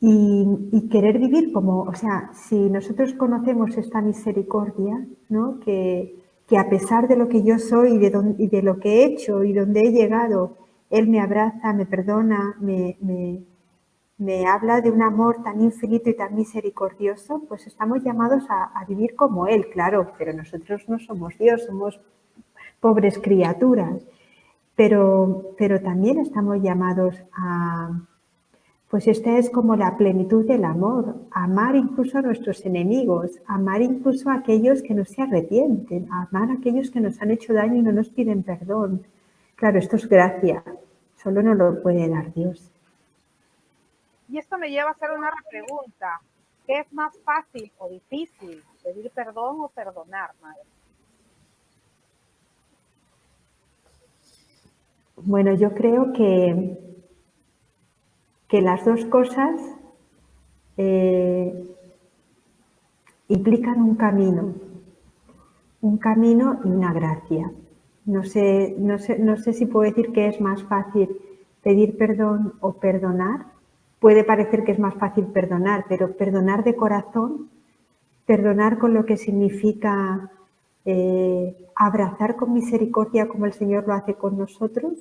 B: Y querer vivir como, o sea, si nosotros conocemos esta misericordia, ¿no?, que a pesar de lo que yo soy y de lo que he hecho y donde he llegado, Él me abraza, me perdona, me habla de un amor tan infinito y tan misericordioso, pues estamos llamados a vivir como Él, claro, pero nosotros no somos Dios, somos pobres criaturas, pero también estamos llamados a... Pues esta es como la plenitud del amor, amar incluso a nuestros enemigos, amar incluso a aquellos que no se arrepienten, amar a aquellos que nos han hecho daño y no nos piden perdón. Claro, esto es gracia, solo nos lo puede dar Dios.
C: Y esto me lleva a hacer una pregunta. ¿Qué es más fácil o difícil, pedir perdón o perdonar, madre?
B: Bueno, yo creo que las dos cosas implican un camino y una gracia. No sé si puedo decir que es más fácil pedir perdón o perdonar. Puede parecer que es más fácil perdonar, pero perdonar de corazón, perdonar con lo que significa abrazar con misericordia como el Señor lo hace con nosotros.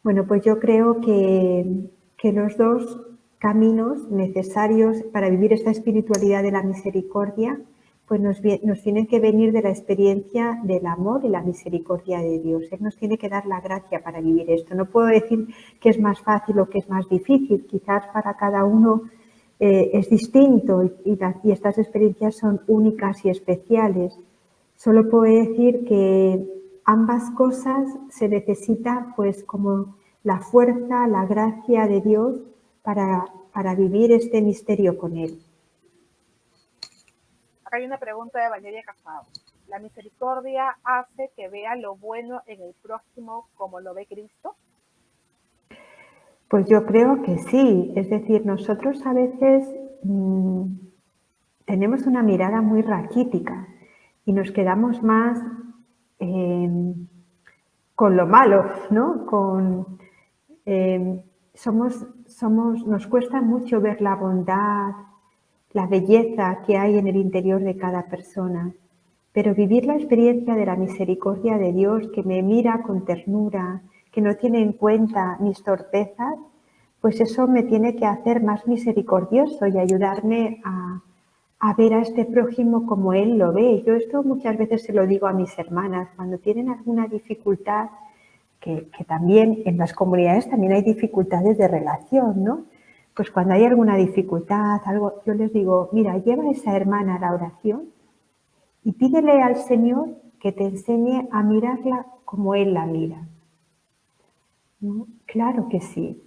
B: Bueno, pues yo creo que los dos caminos necesarios para vivir esta espiritualidad de la misericordia, pues nos tienen que venir de la experiencia del amor y la misericordia de Dios. Él nos tiene que dar la gracia para vivir esto. No puedo decir que es más fácil o que es más difícil. Quizás para cada uno es distinto y estas experiencias son únicas y especiales. Solo puedo decir que ambas cosas se necesita pues como la fuerza, la gracia de Dios para vivir este misterio con Él.
C: Acá hay una pregunta de Valeria Casado. ¿La misericordia hace que vea lo bueno en el prójimo como lo ve Cristo?
B: Pues yo creo que sí. Es decir, nosotros a veces tenemos una mirada muy raquítica y nos quedamos más con lo malo, ¿no? Nos cuesta mucho ver la bondad, la belleza que hay en el interior de cada persona. Pero vivir la experiencia de la misericordia de Dios, que me mira con ternura, que no tiene en cuenta mis torpezas, pues eso me tiene que hacer más misericordioso y ayudarme a ver a este prójimo como Él lo ve. Yo esto muchas veces se lo digo a mis hermanas, cuando tienen alguna dificultad, que también en las comunidades también hay dificultades de relación, ¿no? Pues cuando hay alguna dificultad, algo, yo les digo, mira, lleva a esa hermana a la oración y pídele al Señor que te enseñe a mirarla como Él la mira. ¿No? Claro que sí.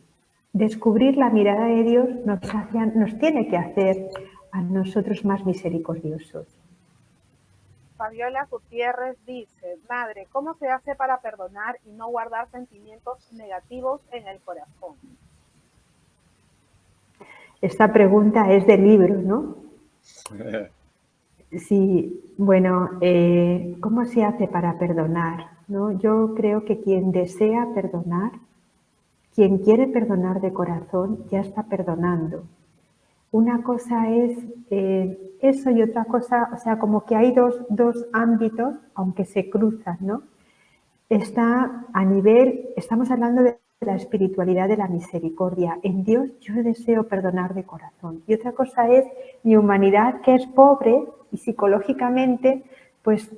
B: Descubrir la mirada de Dios nos tiene que hacer a nosotros más misericordiosos.
C: Fabiola Gutiérrez dice, Madre, ¿cómo se hace para perdonar y no guardar sentimientos negativos en el corazón?
B: Esta pregunta es del libro, ¿no? Sí, bueno, ¿cómo se hace para perdonar? ¿No? Yo creo que quien desea perdonar, quien quiere perdonar de corazón, ya está perdonando. Una cosa es eso y otra cosa, o sea, como que hay dos ámbitos, aunque se cruzan, ¿no? Está a nivel, estamos hablando de la espiritualidad de la misericordia. En Dios yo deseo perdonar de corazón. Y otra cosa es mi humanidad, que es pobre y psicológicamente, pues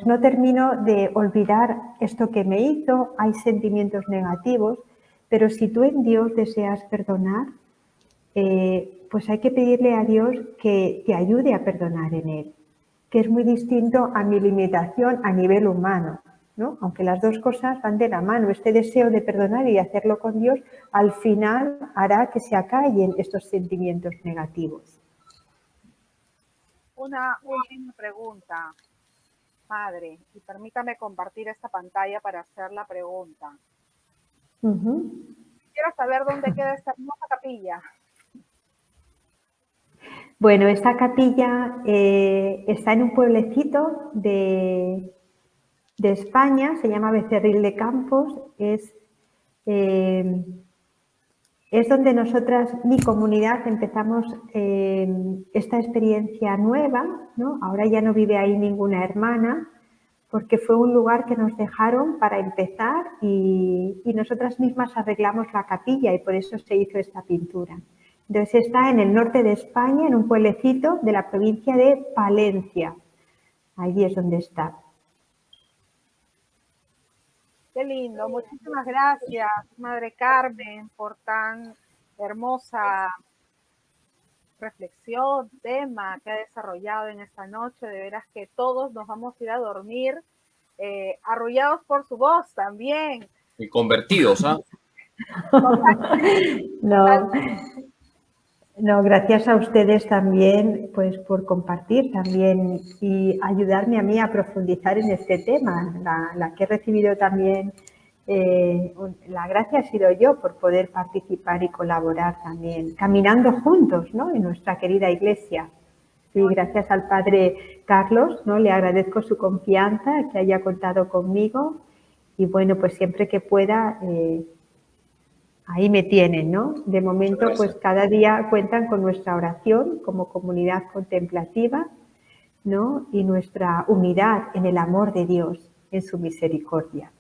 B: no termino de olvidar esto que me hizo, hay sentimientos negativos, pero si tú en Dios deseas perdonar, pues hay que pedirle a Dios que te ayude a perdonar en Él, que es muy distinto a mi limitación a nivel humano, ¿no? Aunque las dos cosas van de la mano. Este deseo de perdonar y hacerlo con Dios al final hará que se acallen estos sentimientos negativos.
C: Una última pregunta, Madre, y permítame compartir esta pantalla para hacer la pregunta. Quiero saber dónde queda esta hermosa capilla.
B: Bueno, esta capilla está en un pueblecito de España, se llama Becerril de Campos, es donde nosotras, mi comunidad, empezamos esta experiencia nueva, ¿no? Ahora ya no vive ahí ninguna hermana, porque fue un lugar que nos dejaron para empezar y nosotras mismas arreglamos la capilla y por eso se hizo esta pintura. Entonces está en el norte de España, en un pueblecito de la provincia de Palencia. Allí es donde está.
C: Qué lindo, muchísimas gracias, Madre Carmen, por tan hermosa reflexión, tema que ha desarrollado en esta noche. De veras que todos nos vamos a ir a dormir arrullados por su voz también.
A: Y convertidos, ¿ah?
B: No, gracias a ustedes también, pues por compartir también y ayudarme a mí a profundizar en este tema. La que he recibido también, la gracia ha sido yo por poder participar y colaborar también, caminando juntos, ¿no? En nuestra querida iglesia. Y gracias al Padre Carlos, ¿no? Le agradezco su confianza, que haya contado conmigo y bueno, pues siempre que pueda, ahí me tienen, ¿no? De momento, pues cada día cuentan con nuestra oración como comunidad contemplativa, ¿no? Y nuestra unidad en el amor de Dios, en su misericordia.